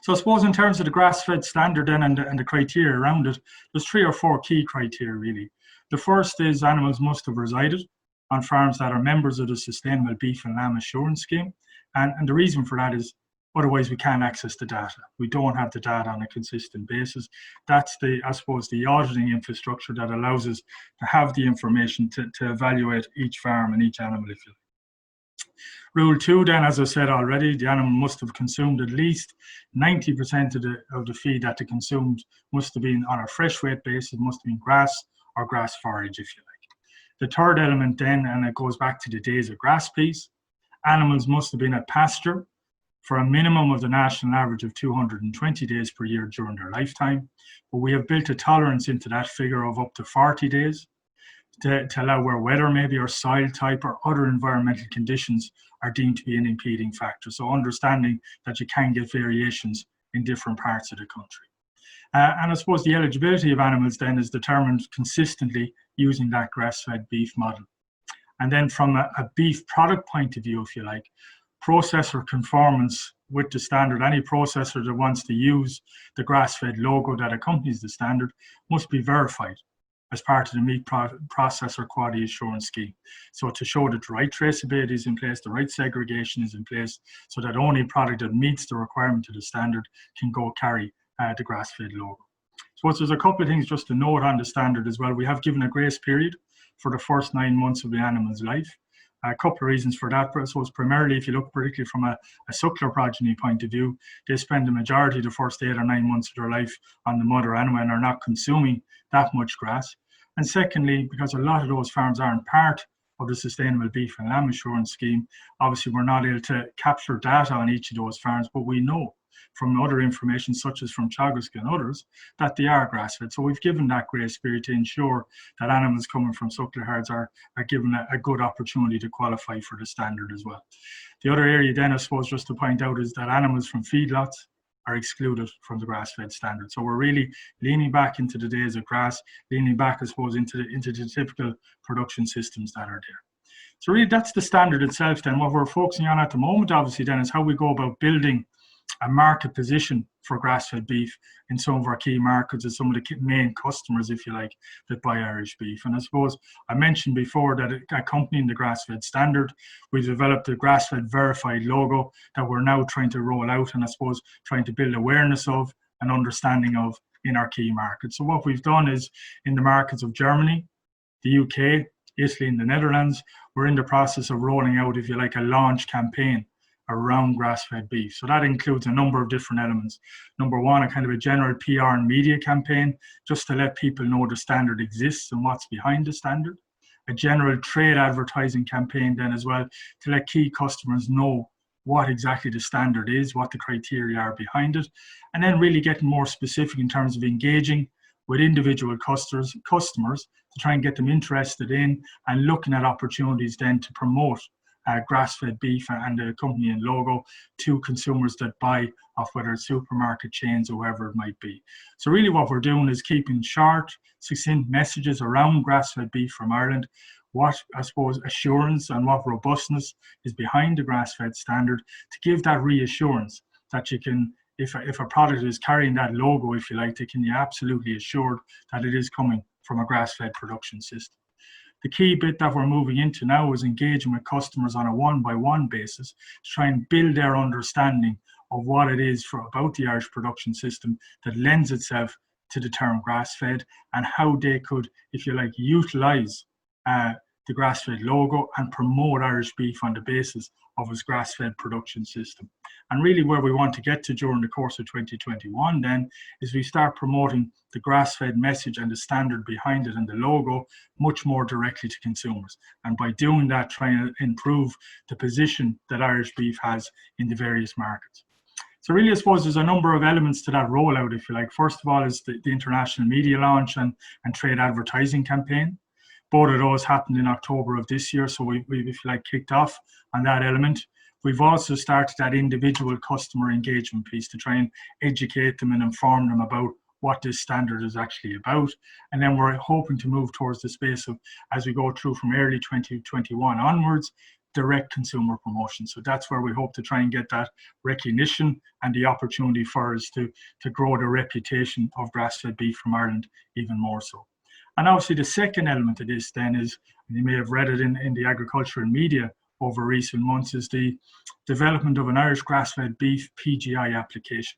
So I suppose in terms of the grass-fed standard then and the criteria around it, there's 3 or 4 key criteria really. The first is animals must have resided on farms that are members of the Sustainable Beef and Lamb Assurance Scheme. And the reason for that is otherwise we can't access the data. We don't have the data on a consistent basis. That's I suppose the auditing infrastructure that allows us to have the information to evaluate each farm and each animal, if you like. Rule 2 then, as I said already, the animal must have consumed at least 90% of the feed that they consumed must have been on a fresh weight basis, must have been grass or grass forage, if you like. The third element then, and it goes back to the days of grass piece, animals must have been at pasture for a minimum of the national average of 220 days per year during their lifetime. But we have built a tolerance into that figure of up to 40 days to allow where weather maybe or soil type or other environmental conditions are deemed to be an impeding factor. So understanding that you can get variations in different parts of the country. And I suppose the eligibility of animals then is determined consistently using that grass-fed beef model. And then from a beef product point of view, if you like, processor conformance with the standard, any processor that wants to use the grass-fed logo that accompanies the standard must be verified as part of the meat processor quality assurance scheme. So to show that the right traceability is in place, the right segregation is in place, so that only product that meets the requirement of the standard can go carry the grass-fed logo. So there's a couple of things just to note on the standard as well. We have given a grace period for the first 9 months of the animal's life. A couple of reasons for that. I suppose primarily, if you look particularly from a suckler progeny point of view, they spend the majority of the first 8 or 9 months of their life on the mother animal and are not consuming that much grass. And secondly, because a lot of those farms aren't part of the Sustainable Beef and Lamb Assurance Scheme, obviously we're not able to capture data on each of those farms, but we know from other information, such as from Teagasc and others, that they are grass-fed. So we've given that grace period to ensure that animals coming from suckler herds are given a good opportunity to qualify for the standard as well. The other area then, I suppose, just to point out, is that animals from feedlots are excluded from the grass-fed standard. So we're really leaning back into the days of grass, leaning back, I suppose, into the typical production systems that are there. So really that's the standard itself then. What we're focusing on at the moment, obviously, then, is how we go about building a market position for grass-fed beef in some of our key markets and some of the main customers, if you like, that buy Irish beef. And I suppose I mentioned before that accompanying the grass-fed standard, we've developed a grass-fed verified logo that we're now trying to roll out and I suppose trying to build awareness of and understanding of in our key markets. So what we've done is in the markets of Germany, the UK, Italy and the Netherlands, we're in the process of rolling out, if you like, a launch campaign around grass-fed beef. So that includes a number of different elements. Number one, a kind of a general PR and media campaign, just to let people know the standard exists and what's behind the standard. A general trade advertising campaign then as well, to let key customers know what exactly the standard is, what the criteria are behind it, and then really getting more specific in terms of engaging with individual customers to try and get them interested in and looking at opportunities then to promote grass-fed beef and the accompanying logo to consumers that buy off whether it's supermarket chains or whoever it might be. So really what we're doing is keeping short, succinct messages around grass-fed beef from Ireland, what I suppose assurance and what robustness is behind the grass-fed standard, to give that reassurance that you can, if a product is carrying that logo, if you like, they can be absolutely assured that it is coming from a grass-fed production system. The key bit that we're moving into now is engaging with customers on a one-by-one basis to try and build their understanding of what it is about the Irish production system that lends itself to the term grass-fed and how they could, if you like, utilise the grass-fed logo and promote Irish beef on the basis of its grass-fed production system. And really where we want to get to during the course of 2021 then is we start promoting the grass-fed message and the standard behind it and the logo much more directly to consumers. And by doing that, trying to improve the position that Irish beef has in the various markets. So really, I suppose there's a number of elements to that rollout, if you like. First of all is the international media launch and trade advertising campaign. Both of those happened in October of this year, so we've, if you like, kicked off on that element. We've also started that individual customer engagement piece to try and educate them and inform them about what this standard is actually about. And then we're hoping to move towards the space of, as we go through from early 2021 onwards, direct consumer promotion. So that's where we hope to try and get that recognition and the opportunity for us to grow the reputation of grass-fed beef from Ireland even more so. And obviously the second element of this then is, and you may have read it in the agriculture and media over recent months, is the development of an Irish grass-fed beef PGI application.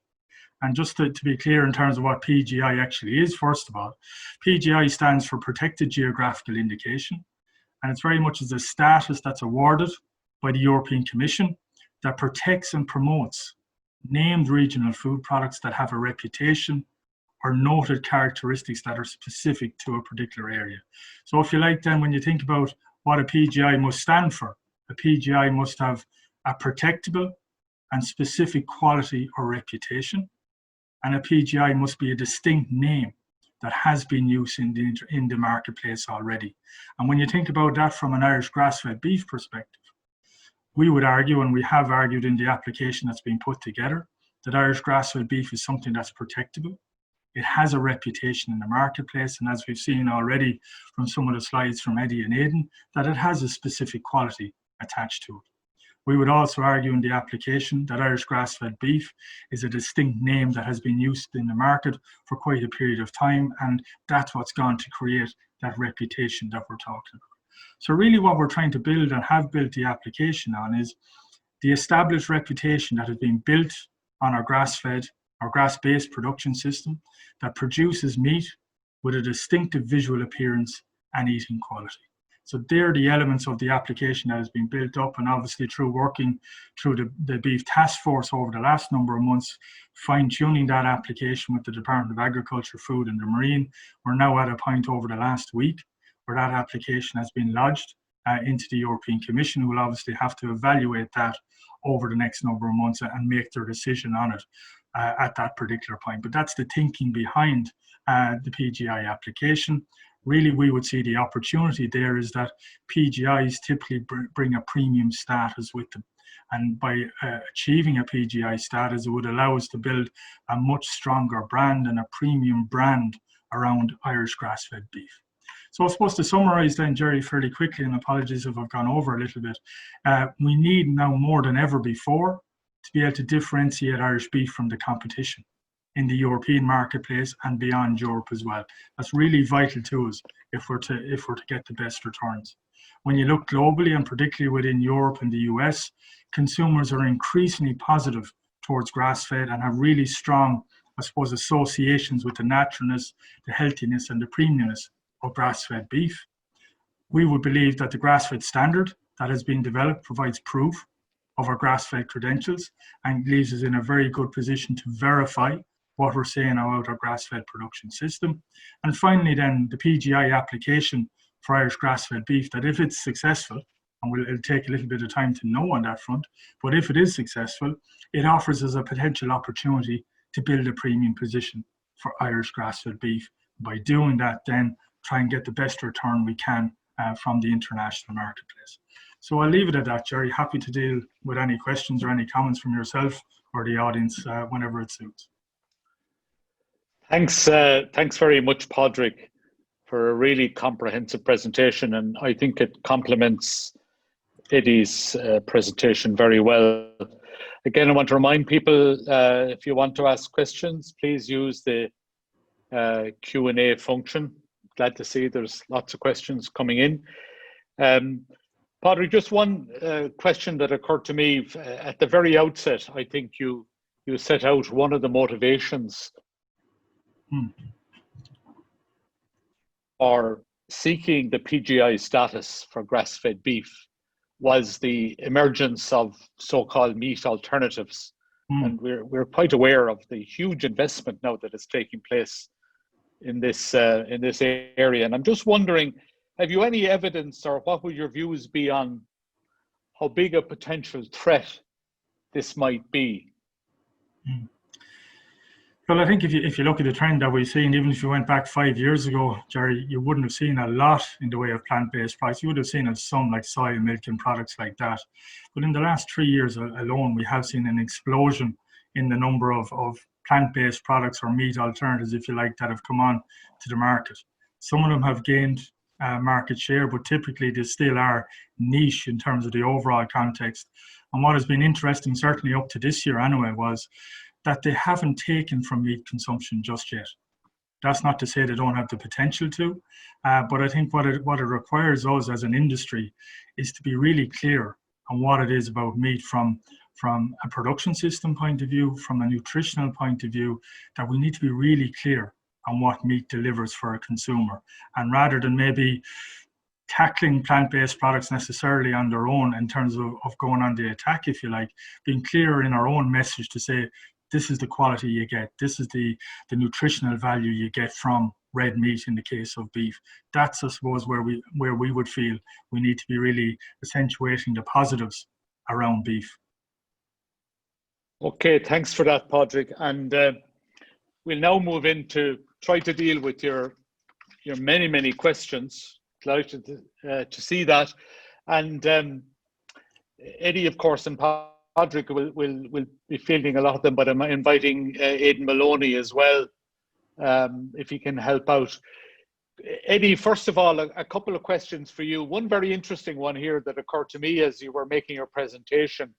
And just to be clear in terms of what PGI actually is, first of all, PGI stands for Protected Geographical Indication. And it's very much as a status that's awarded by the European Commission that protects and promotes named regional food products that have a reputation or noted characteristics that are specific to a particular area. So if you like, then when you think about what a PGI must stand for, a PGI must have a protectable and specific quality or reputation, and a PGI must be a distinct name that has been used in the marketplace already. And when you think about that from an Irish grass-fed beef perspective, we would argue, and we have argued in the application that's been put together, that Irish grass-fed beef is something that's protectable. It has a reputation in the marketplace, and as we've seen already from some of the slides from Eddie and Aidan, that it has a specific quality attached to it. We would also argue in the application that Irish grass-fed beef is a distinct name that has been used in the market for quite a period of time, and that's what's gone to create that reputation that we're talking about. So really what we're trying to build and have built the application on is the established reputation that has been built on our grass-fed, our grass-based production system that produces meat with a distinctive visual appearance and eating quality. So they're the elements of the application that has been built up, and obviously through working through the Beef Task Force over the last number of months, fine-tuning that application with the Department of Agriculture, Food and the Marine, we're now at a point over the last week where that application has been lodged into the European Commission, who will obviously have to evaluate that over the next number of months and make their decision on it at that particular point. But that's the thinking behind the PGI application. Really, we would see the opportunity there is that PGIs typically bring a premium status with them. And by achieving a PGI status, it would allow us to build a much stronger brand and a premium brand around Irish grass-fed beef. So I suppose to summarise then, Gerry, fairly quickly, and apologies if I've gone over a little bit, we need now more than ever before to be able to differentiate Irish beef from the competition in the European marketplace and beyond Europe as well. That's really vital to us if we're to get the best returns. When you look globally, and particularly within Europe and the US, consumers are increasingly positive towards grass-fed and have really strong, I suppose, associations with the naturalness, the healthiness and the premiumness of grass-fed beef. We would believe that the grass-fed standard that has been developed provides proof of our grass-fed credentials and leaves us in a very good position to verify what we're saying about our grass-fed production system. And finally then, the PGI application for Irish grass-fed beef, that if it's successful, and it'll take a little bit of time to know on that front, but if it is successful, it offers us a potential opportunity to build a premium position for Irish grass-fed beef. By doing that then, try and get the best return we can from the international marketplace. So I'll leave it at that, Gerry. Happy to deal with any questions or any comments from yourself or the audience whenever it suits. Thanks very much, Padraig, for a really comprehensive presentation, and I think it complements Eddie's presentation very well. Again, I want to remind people, if you want to ask questions, please use the Q&A function. Glad to see there's lots of questions coming in. Padraig, just one question that occurred to me at the very outset. I think you set out one of the motivations for seeking the PGI status for grass-fed beef was the emergence of so-called meat alternatives. And we're quite aware of the huge investment now that is taking place in this area. And I'm just wondering, have you any evidence, or what would your views be on how big a potential threat this might be? Well, I think if you look at the trend that we've seen, even if you went back 5 years ago, Gerry, you wouldn't have seen a lot in the way of plant-based products. You would have seen some like soy milk and products like that. But in the last 3 years alone, we have seen an explosion in the number of plant-based products or meat alternatives, if you like, that have come on to the market. Some of them have gained market share, but typically they still are niche in terms of the overall context. And what has been interesting, certainly up to this year anyway, was that they haven't taken from meat consumption just yet. That's not to say they don't have the potential to, but I think what it requires us as an industry is to be really clear on what it is about meat from a production system point of view, from a nutritional point of view, that we need to be really clear on what meat delivers for a consumer. And rather than maybe tackling plant-based products necessarily on their own in terms of going on the attack, if you like, being clearer in our own message to say, this is the quality you get, this is the nutritional value you get from red meat in the case of beef. That's, I suppose, where we would feel we need to be really accentuating the positives around beef. Okay, thanks for that, Padraig. And we'll now move into try to deal with your many questions. Delighted to see that. And Eddie, of course, and Padraig will be fielding a lot of them, but I'm inviting Aidan Moloney as well, if he can help out. Eddie, first of all, a couple of questions for you. One very interesting one here that occurred to me as you were making your presentation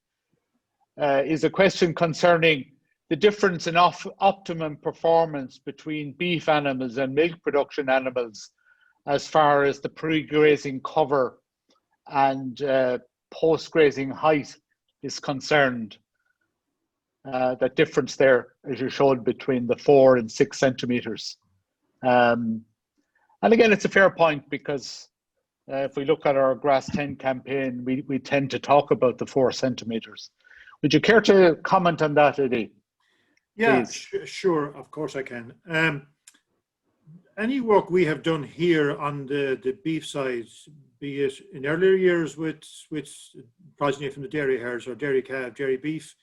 is a question concerning the difference in optimum performance between beef animals and milk production animals as far as the pre-grazing cover and post-grazing height is concerned. That difference there, as you showed, between the 4 and 6 centimeters. And again, it's a fair point because if we look at our Grass 10 campaign, we tend to talk about the 4 centimeters. Would you care to comment on that, Eddie? Yeah, sure, of course I can. Any work we have done here on the beef side, be it in earlier years with progeny from the dairy herds or dairy calf, dairy beef,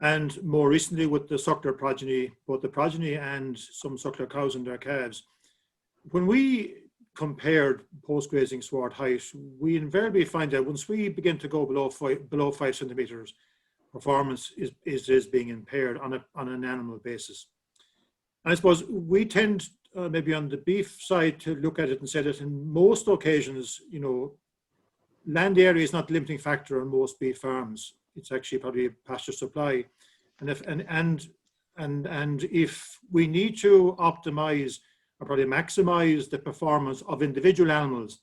and more recently with the suckler progeny, both the progeny and some suckler cows and their calves. When we compared post-grazing sward height, we invariably find that once we begin to go below 5 centimeters, performance is being impaired on an animal basis. And I suppose we tend maybe on the beef side to look at it and say that in most occasions, land area is not the limiting factor on most beef farms. It's actually probably pasture supply. And if we need to optimize or probably maximize the performance of individual animals,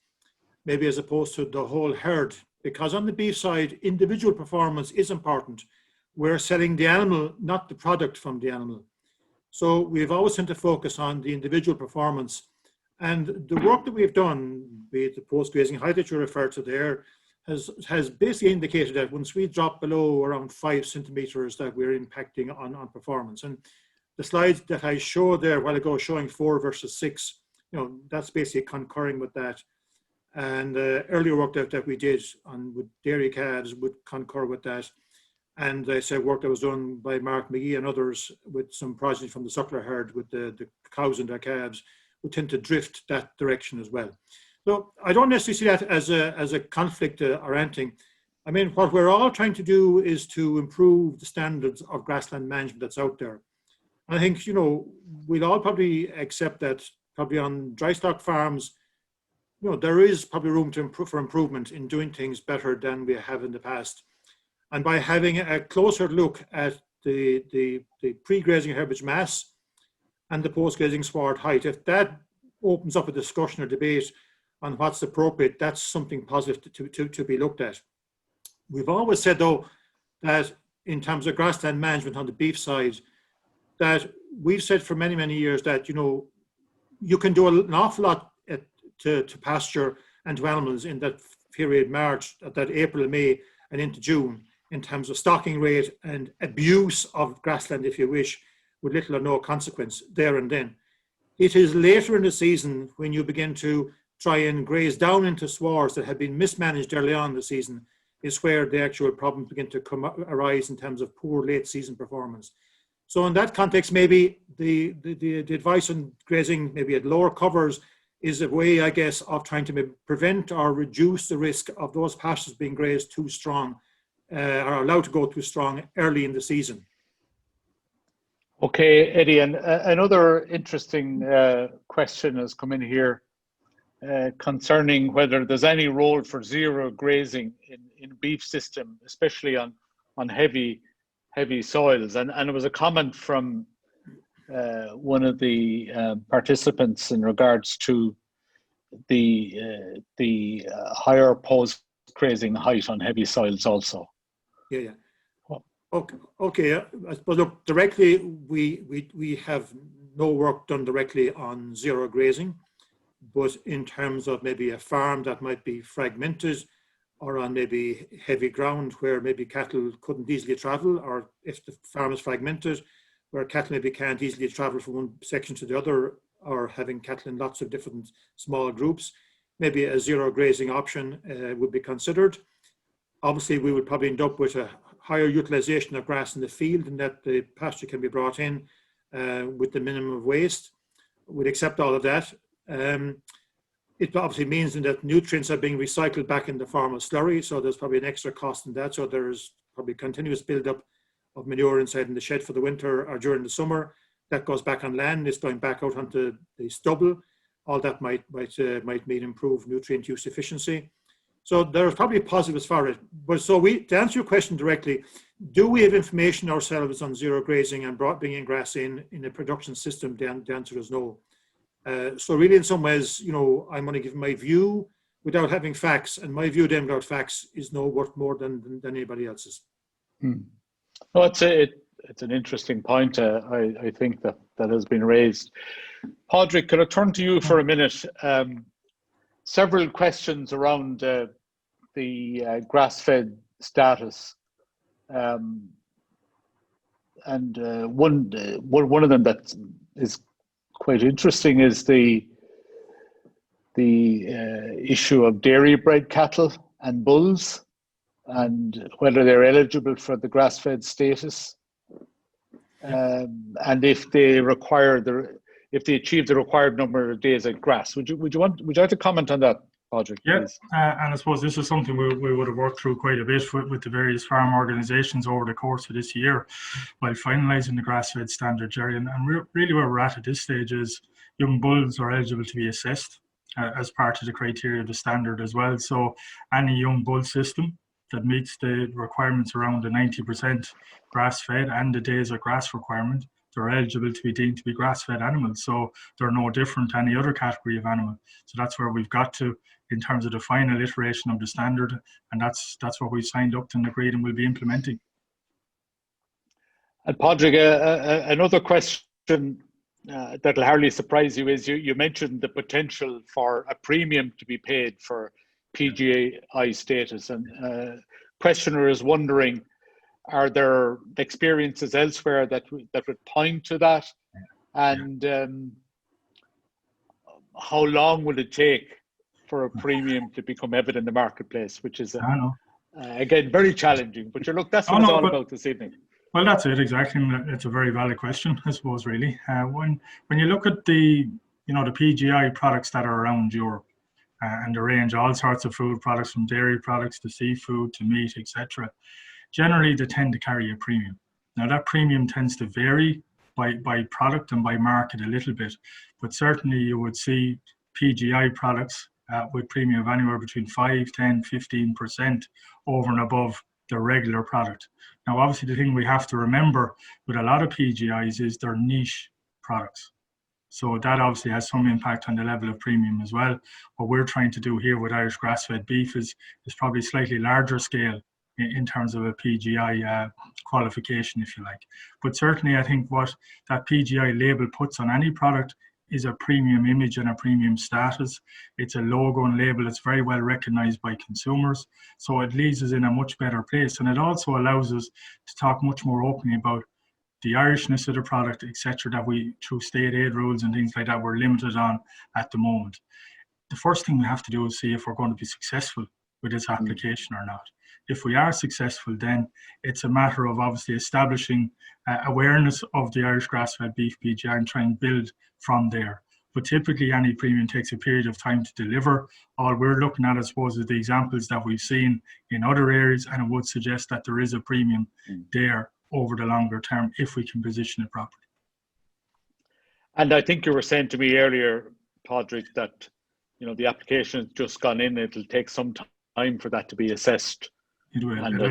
maybe as opposed to the whole herd, because on the beef side, individual performance is important. We're selling the animal, not the product from the animal. So we've always tend to focus on the individual performance. And the work that we've done, be it the post-grazing height that you referred to there, has basically indicated that once we drop below around 5 centimeters that we're impacting on performance. And the slides that I showed there a while ago showing 4 versus 6, that's basically concurring with that. And earlier work that we did with dairy calves would concur with that. And I said work that was done by Mark McGee and others with some progeny from the suckler herd with the cows and their calves would tend to drift that direction as well. So I don't necessarily see that as a conflict or anything. I mean, what we're all trying to do is to improve the standards of grassland management that's out there. And I think, we'll all probably accept that probably on dry stock farms, there is probably room for improvement in doing things better than we have in the past. And by having a closer look at the pre-grazing herbage mass and the post-grazing sward height, if that opens up a discussion or debate on what's appropriate, that's something positive to be looked at. We've always said, though, that in terms of grassland management on the beef side, that we've said for many, many years that, you can do an awful lot to pasture and to animals in that period, March, that April, May, and into June, in terms of stocking rate and abuse of grassland, if you wish, with little or no consequence there and then. It is later in the season when you begin to try and graze down into swards that have been mismanaged early on in the season is where the actual problems begin to arise in terms of poor late season performance. So in that context, maybe the advice on grazing maybe at lower covers is a way, I guess, of trying to maybe prevent or reduce the risk of those pastures being grazed too strong or allowed to go too strong early in the season. Okay, Eddie, and another interesting question has come in here concerning whether there's any role for zero grazing in beef system, especially on heavy soils. And it was a comment from one of the participants in regards to the higher post grazing height on heavy soils also. Yeah. Okay. I suppose, look, directly we have no work done directly on zero grazing, but in terms of maybe a farm that might be fragmented, or on maybe heavy ground where maybe cattle couldn't easily travel, or if the farm is fragmented, where cattle maybe can't easily travel from one section to the other, or having cattle in lots of different small groups, maybe a zero grazing option would be considered. Obviously, we would probably end up with a higher utilization of grass in the field, and that the pasture can be brought in with the minimum of waste. We'd accept all of that. It obviously means that nutrients are being recycled back in the form of slurry, so there's probably an extra cost in that. So there's probably continuous build-up of manure inside in the shed for the winter or during the summer. That goes back on land, it's going back out onto the stubble. All that might mean improved nutrient use efficiency. So there's probably positives for it. But so to answer your question directly, do we have information ourselves on zero grazing and bringing grass in a production system? The answer is no. So really, in some ways, I'm going to give my view without having facts, and my view then without facts is no worth more than anybody else's. No, it's an interesting point. I think that has been raised. Padraig, could I turn to you for a minute? Several questions around the grass-fed status, and one of them that is quite interesting is the issue of dairy-bred cattle and bulls, and whether they're eligible for the grass-fed status, and if they achieve the required number of days at grass. Would you like to comment on that, Padraig? Yeah, and I suppose this is something we would have worked through quite a bit with the various farm organisations over the course of this year while finalising the grass-fed standard, Gerry. And really where we're at this stage is young bulls are eligible to be assessed as part of the criteria of the standard as well. So any young bull system that meets the requirements around the 90% grass-fed and the days of grass requirement, they're eligible to be deemed to be grass-fed animals. So they're no different to any other category of animal. So that's where we've got to in terms of the final iteration of the standard, and that's what we signed up to and agreed and will be implementing. And Padraig, another question that'll hardly surprise you is you mentioned the potential for a premium to be paid for PGI status, and questioner is wondering, are there experiences elsewhere that would point to that, and how long will it take for a premium to become evident in the marketplace, which is again very challenging. But look, that's what it's all about this evening. Well, that's it exactly. It's a very valid question, I suppose. Really, when you look at the the PGI products that are around Europe, and the range, all sorts of food products from dairy products to seafood to meat, etc. Generally, they tend to carry a premium. Now, that premium tends to vary by product and by market a little bit, but certainly you would see PGI products with premium of anywhere between 5, 10, 15% over and above the regular product. Now, obviously, the thing we have to remember with a lot of PGIs is they're niche products. So that obviously has some impact on the level of premium as well. What we're trying to do here with Irish grass-fed beef is probably slightly larger scale in terms of a PGI qualification, if you like. But certainly, I think what that PGI label puts on any product is a premium image and a premium status. It's a logo and label that's very well recognized by consumers. So it leaves us in a much better place. And it also allows us to talk much more openly about the Irishness of the product, etc., that we, through state aid rules and things like that, we're limited on at the moment. The first thing we have to do is see if we're going to be successful with this application or not. If we are successful, then it's a matter of obviously establishing awareness of the Irish grass-fed beef PGI and try and build from there. But typically any premium takes a period of time to deliver. All we're looking at, I suppose, is the examples that we've seen in other areas, and it would suggest that there is a premium there over the longer term if we can position it properly. And I think you were saying to me earlier, Padraig, that you know, the application has just gone in, it'll take some time for that to be assessed. It will. And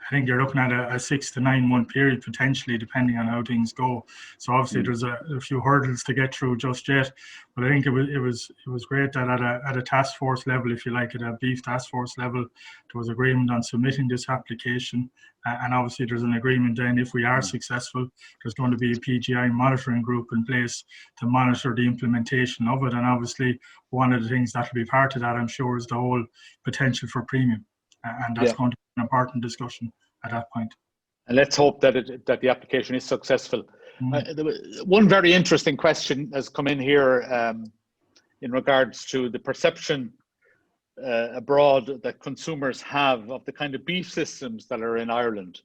I think you're looking at a 6 to 9 month period potentially, depending on how things go. So obviously there's a few hurdles to get through just yet, but I think it was great that at a task force level, if you like, at a beef task force level, there was agreement on submitting this application, and obviously there's an agreement then if we are successful, there's going to be a PGI monitoring group in place to monitor the implementation of it, and obviously one of the things that will be part of that, I'm sure, is the whole potential for premium. And that's going to be an important discussion at that point. And let's hope that the application is successful. One very interesting question has come in here in regards to the perception abroad that consumers have of the kind of beef systems that are in Ireland.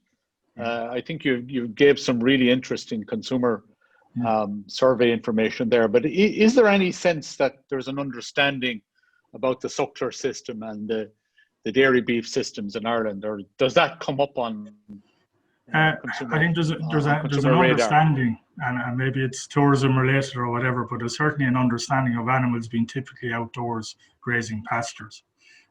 I think you gave some really interesting consumer survey information there, but is there any sense that there's an understanding about the suckler system and the dairy beef systems in Ireland, or does that come up on I think there's an understanding, and maybe it's tourism related or whatever, but there's certainly an understanding of animals being typically outdoors grazing pastures.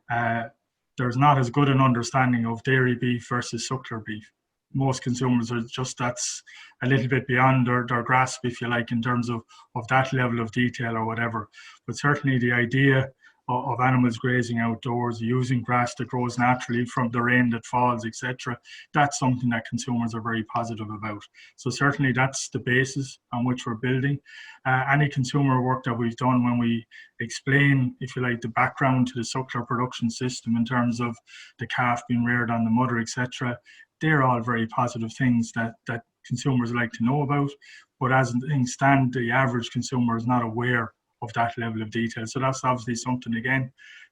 There's not as good an understanding of dairy beef versus suckler beef. Most consumers are just, that's a little bit beyond their grasp, if you like, in terms of that level of detail or whatever. But certainly the idea of animals grazing outdoors, using grass that grows naturally from the rain that falls, etc. That's something that consumers are very positive about. So certainly that's the basis on which we're building. Any consumer work that we've done when we explain, if you like, the background to the suckler production system in terms of the calf being reared on the mother, etc., they're all very positive things that consumers like to know about. But as things stand, the average consumer is not aware of that level of detail. So that's obviously something, again,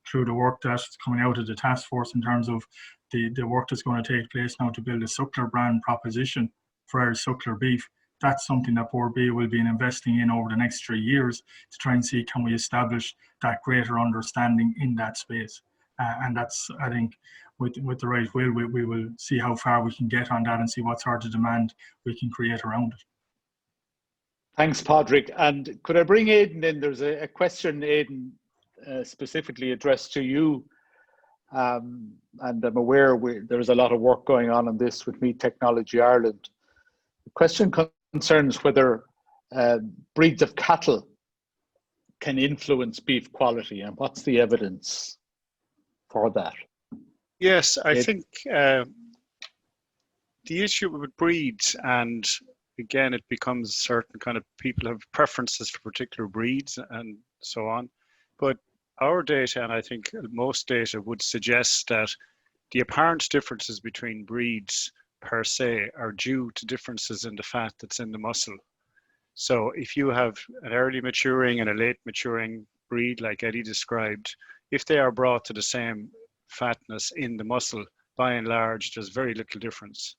through the work that's coming out of the task force in terms of the work that's going to take place now to build a suckler brand proposition for Irish suckler beef. That's something that Bord Bia will be investing in over the next 3 years to try and see, can we establish that greater understanding in that space. And that's, I think, with the right will, we will see how far we can get on that and see what sort of demand we can create around it. Thanks, Padraig. And could I bring Aidan in? There's a question, Aidan, specifically addressed to you. And I'm aware there's a lot of work going on this with Meat Technology Ireland. The question concerns whether breeds of cattle can influence beef quality, and what's the evidence for that? Yes, I think the issue with breeds, and again, it becomes certain kind of people have preferences for particular breeds and so on. But our data, and I think most data, would suggest that the apparent differences between breeds per se are due to differences in the fat that's in the muscle. So if you have an early maturing and a late maturing breed, like Eddie described, if they are brought to the same fatness in the muscle, by and large, there's very little difference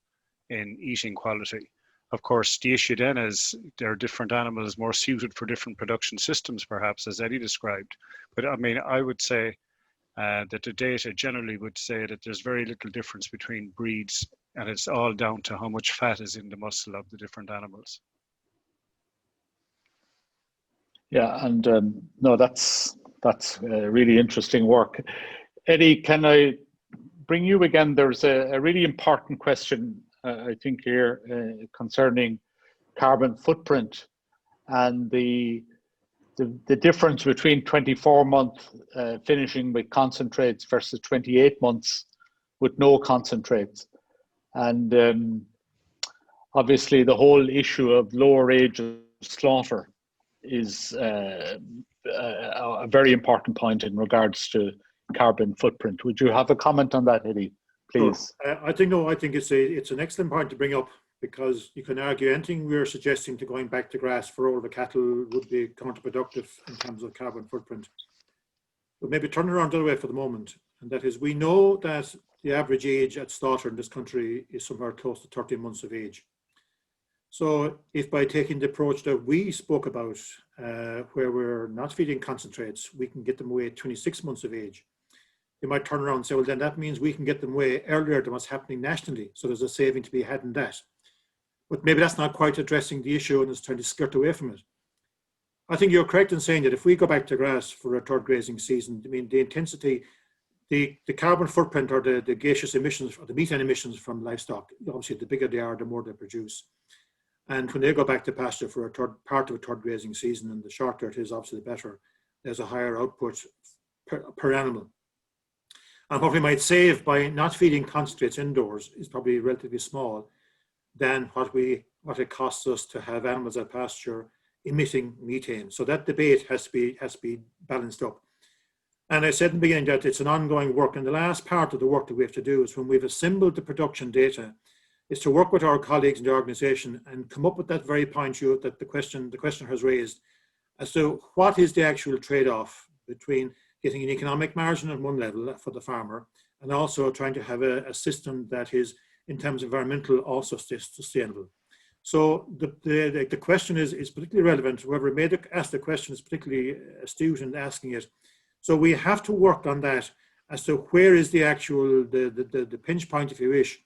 in eating quality. Of course, the issue then is there are different animals more suited for different production systems, perhaps, as Eddie described. But I mean, I would say that the data generally would say that there's very little difference between breeds, and it's all down to how much fat is in the muscle of the different animals. Yeah, and no, that's really interesting work. Eddie, can I bring you again? There's a really important question, I think, here concerning carbon footprint and the difference between 24-month finishing with concentrates versus 28 months with no concentrates. And obviously the whole issue of lower age of slaughter is a very important point in regards to carbon footprint. Would you have a comment on that, Eddie, please? Sure. I think it's an excellent point to bring up, because you can argue anything we're suggesting to going back to grass for older cattle would be counterproductive in terms of carbon footprint. But maybe turn it around the other way for the moment, and that is, we know that the average age at slaughter in this country is somewhere close to 30 months of age. So if by taking the approach that we spoke about, where we're not feeding concentrates, we can get them away at 26 months of age, you might turn around and say, well, then that means we can get them away earlier than what's happening nationally. So there's a saving to be had in that. But maybe that's not quite addressing the issue and is trying to skirt away from it. I think you're correct in saying that if we go back to grass for a third grazing season, I mean, the intensity, the carbon footprint or the gaseous emissions or the methane emissions from livestock, obviously the bigger they are, the more they produce. And when they go back to pasture for a part of a third grazing season, and the shorter it is, obviously the better, there's a higher output per animal. And what we might save by not feeding concentrates indoors is probably relatively small than what it costs us to have animals at pasture emitting methane. So that debate has to be balanced up. And I said in the beginning that it's an ongoing work, and the last part of the work that we have to do is when we've assembled the production data, is to work with our colleagues in the organisation and come up with that very point that the questioner has raised as to what is the actual trade-off between getting an economic margin at one level for the farmer and also trying to have a system that is, in terms of environmental, also sustainable. So the question is particularly relevant. Whoever asked the question is particularly astute in asking it. So we have to work on that as to where is the actual, the pinch point, if you wish,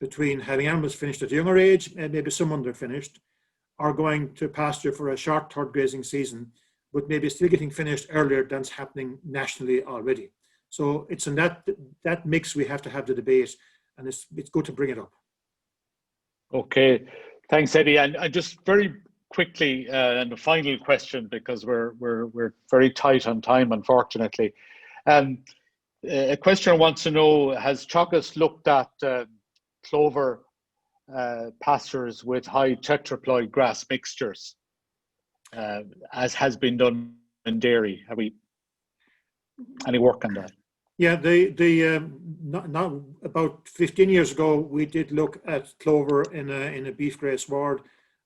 between having animals finished at a younger age and maybe some under finished, or going to pasture for a short third grazing season, but maybe still getting finished earlier than's happening nationally already. So it's in that mix we have to have the debate, and it's good to bring it up. Okay, thanks, Eddie. And just very quickly, and the final question, because we're very tight on time, unfortunately. A questioner wants to know: has Teagasc looked at clover pastures with high tetraploid grass mixtures, as has been done in dairy? Have we any work on that? Yeah, not about 15 years ago, we did look at clover in a beef grass sward.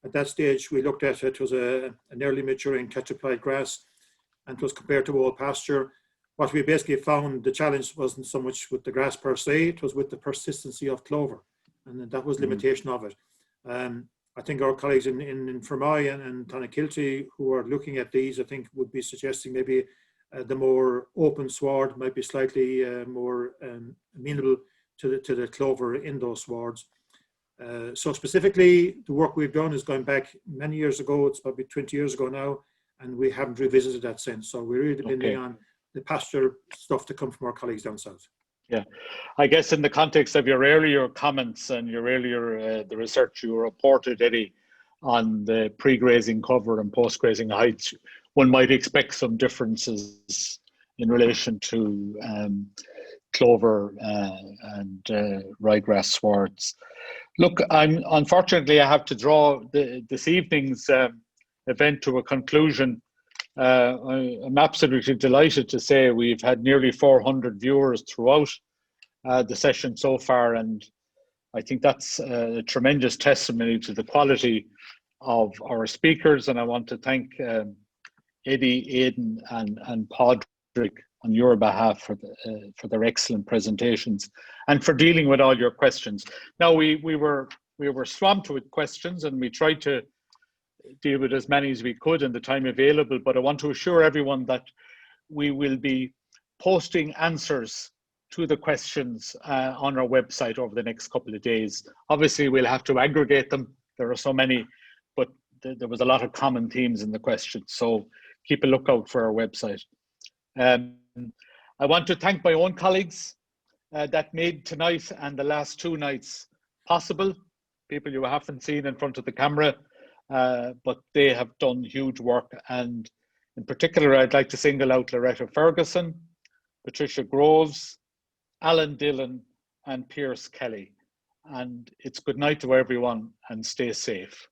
At that stage, we looked at it was an early maturing tetraploid grass, and it was compared to old pasture. What we basically found, the challenge wasn't so much with the grass per se, it was with the persistency of clover, and that was the limitation of it. I think our colleagues in Fermoy and Clonakilty who are looking at these, I think would be suggesting maybe the more open sward might be slightly more amenable to the clover in those swards. So specifically, the work we've done is going back many years ago. It's probably 20 years ago now, and we haven't revisited that since. So we're really depending on the pasture stuff to come from our colleagues down south. Yeah, I guess in the context of your earlier comments and your earlier the research you reported, Eddie, on the pre-grazing cover and post-grazing heights, one might expect some differences in relation to clover and ryegrass swards. Look, unfortunately I have to draw this evening's event to a conclusion. I'm absolutely delighted to say we've had nearly 400 viewers throughout the session so far, and I think that's a tremendous testimony to the quality of our speakers. And I want to thank Eddie, Aidan, and Padraig on your behalf for their excellent presentations and for dealing with all your questions. Now we were swamped with questions, and we tried to deal with as many as we could in the time available, but I want to assure everyone that we will be posting answers to the questions on our website over the next couple of days. Obviously, we'll have to aggregate them. There are so many, but there was a lot of common themes in the questions, so keep a lookout for our website. I want to thank my own colleagues that made tonight and the last two nights possible, people you haven't seen in front of the camera, but they have done huge work. And in particular, I'd like to single out Loretta Ferguson, Patricia Groves, Alan Dillon, and Pierce Kelly. And it's good night to everyone, and stay safe.